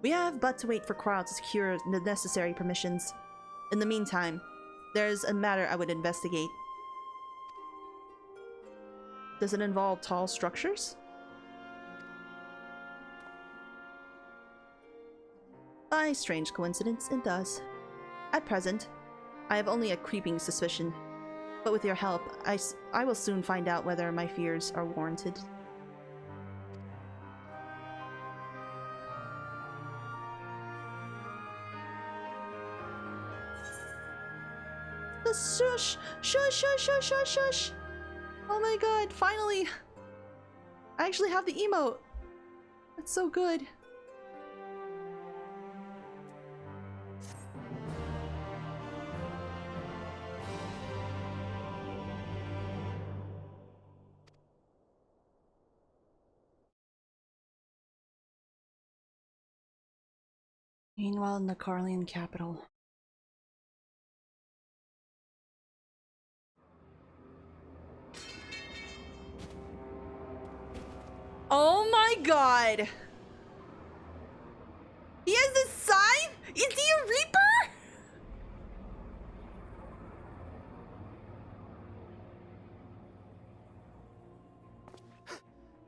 We have but to wait for Kryl to secure the necessary permissions. In the meantime, there's a matter I would investigate. Does it involve tall structures? By strange coincidence, it does. At present, I have only a creeping suspicion, but with your help, I will soon find out whether my fears are warranted. Shush! Shush! Shush! Shush! Shush! Shush! Oh my god! Finally, I actually have the emote. That's so good. Meanwhile, in the Carlian capital. Oh my god! He has a scythe? Is he a reaper?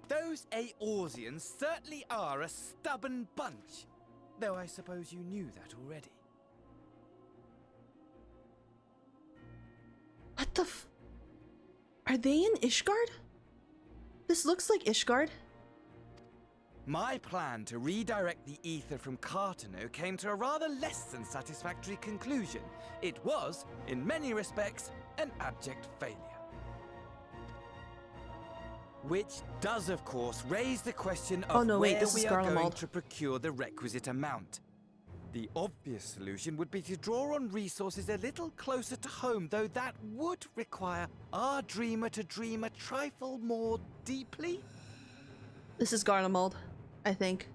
Those Eorzeans certainly are a stubborn bunch. Though I suppose you knew that already. What the f- Are they in Ishgard? This looks like Ishgard. My plan to redirect the ether from Carteneau came to a rather less than satisfactory conclusion. It was, in many respects, an abject failure. Which does, of course, raise the question of where we are going to procure the requisite amount. The obvious solution would be to draw on resources a little closer to home, though that would require our dreamer to dream a trifle more deeply. This is Garlemald, I think.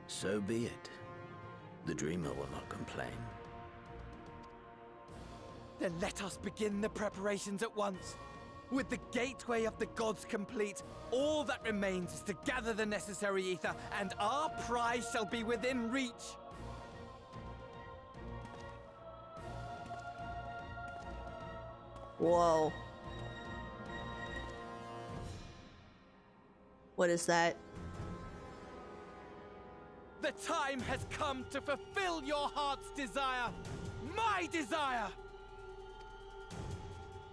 So be it. The dreamer will not complain. Then let us begin the preparations at once. With the gateway of the gods complete, all that remains is to gather the necessary ether, and our prize shall be within reach. Whoa. What is that? The time has come to fulfill your heart's desire, my desire!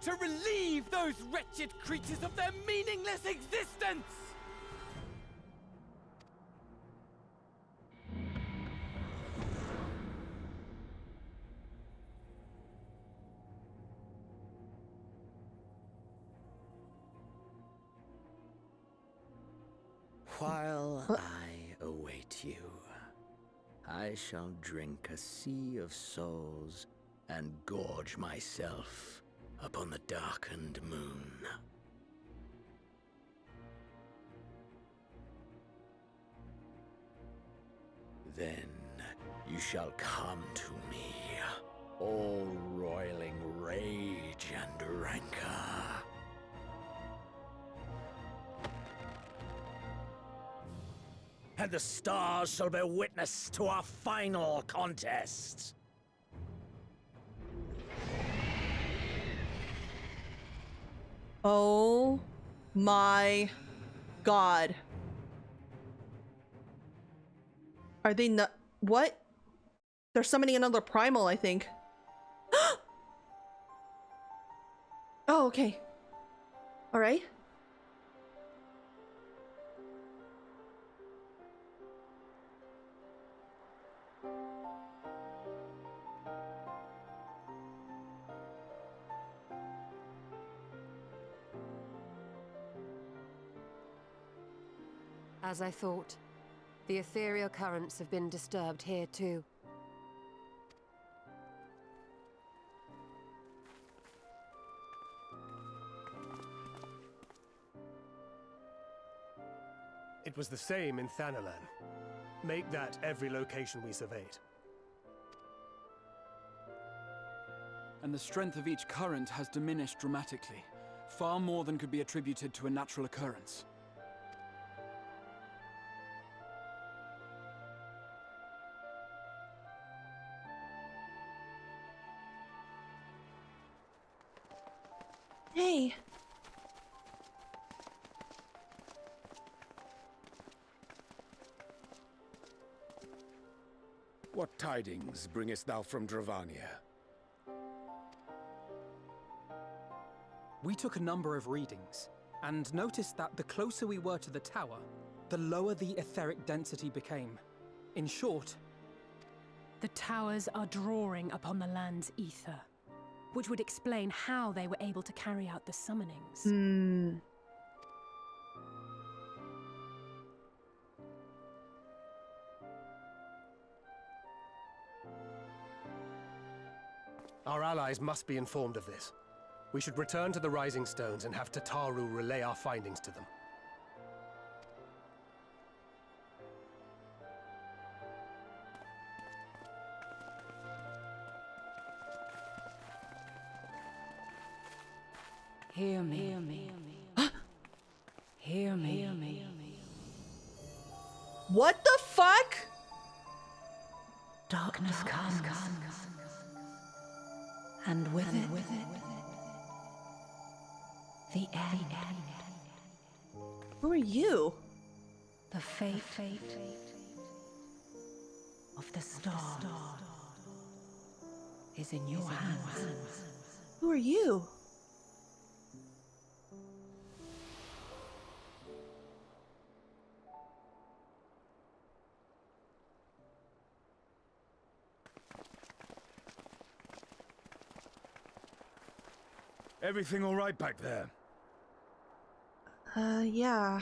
To relieve those wretched creatures of their meaningless existence! While I await you, I shall drink a sea of souls and gorge myself upon the darkened moon. Then you shall come to me, all roiling rage and rancor. And the stars shall bear witness to our final contest. Oh my god. Are they not? What? They're summoning another primal, I think. Oh, okay. Alright. As I thought, the ethereal currents have been disturbed here too. It was the same in Thanalan. Make that every location we surveyed. And the strength of each current has diminished dramatically, far more than could be attributed to a natural occurrence. Hey. What tidings bringest thou from Dravania? We took a number of readings, and noticed that the closer we were to the tower, the lower the etheric density became. In short, the towers are drawing upon the land's ether, which would explain how they were able to carry out the summonings. Our allies must be informed of this. We should return to the Rising Stones and have Tataru relay our findings to them. Hear me. Hear me. Hear me. Hear me. What the fuck? Darkness comes. And with it, the end. Who are you? The fate of the star is in your hands. Who are you? Everything all right back there? Yeah.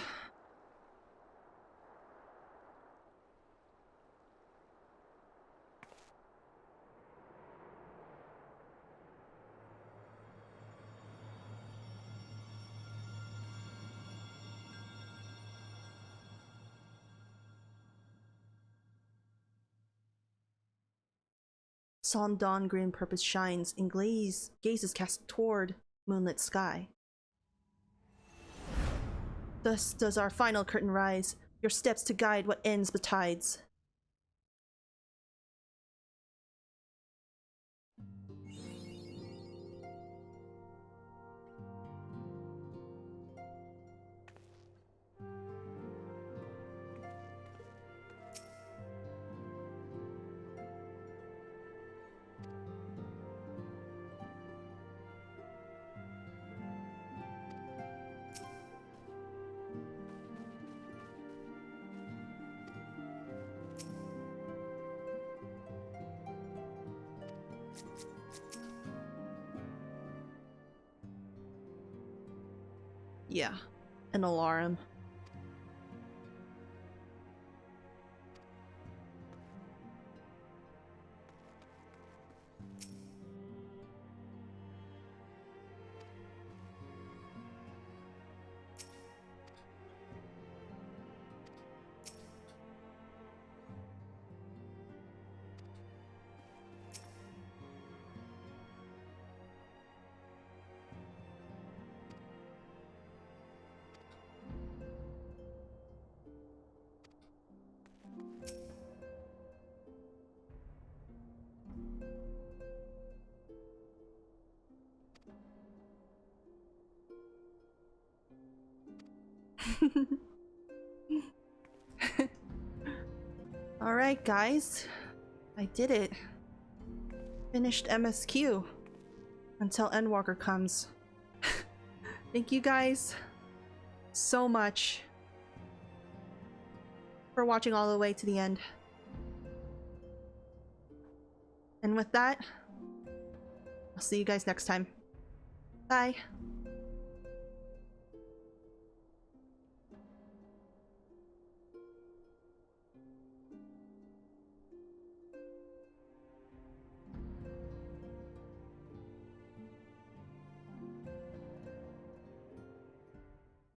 Solemn dawn green purpose shines, and gazes cast toward moonlit sky. Thus does our final curtain rise, your steps to guide what ends betides. Yeah, an alarm. Alright guys, I did it. Finished MSQ until Endwalker comes. Thank you guys so much for watching all the way to the end. And with that, I'll see you guys next time. Bye.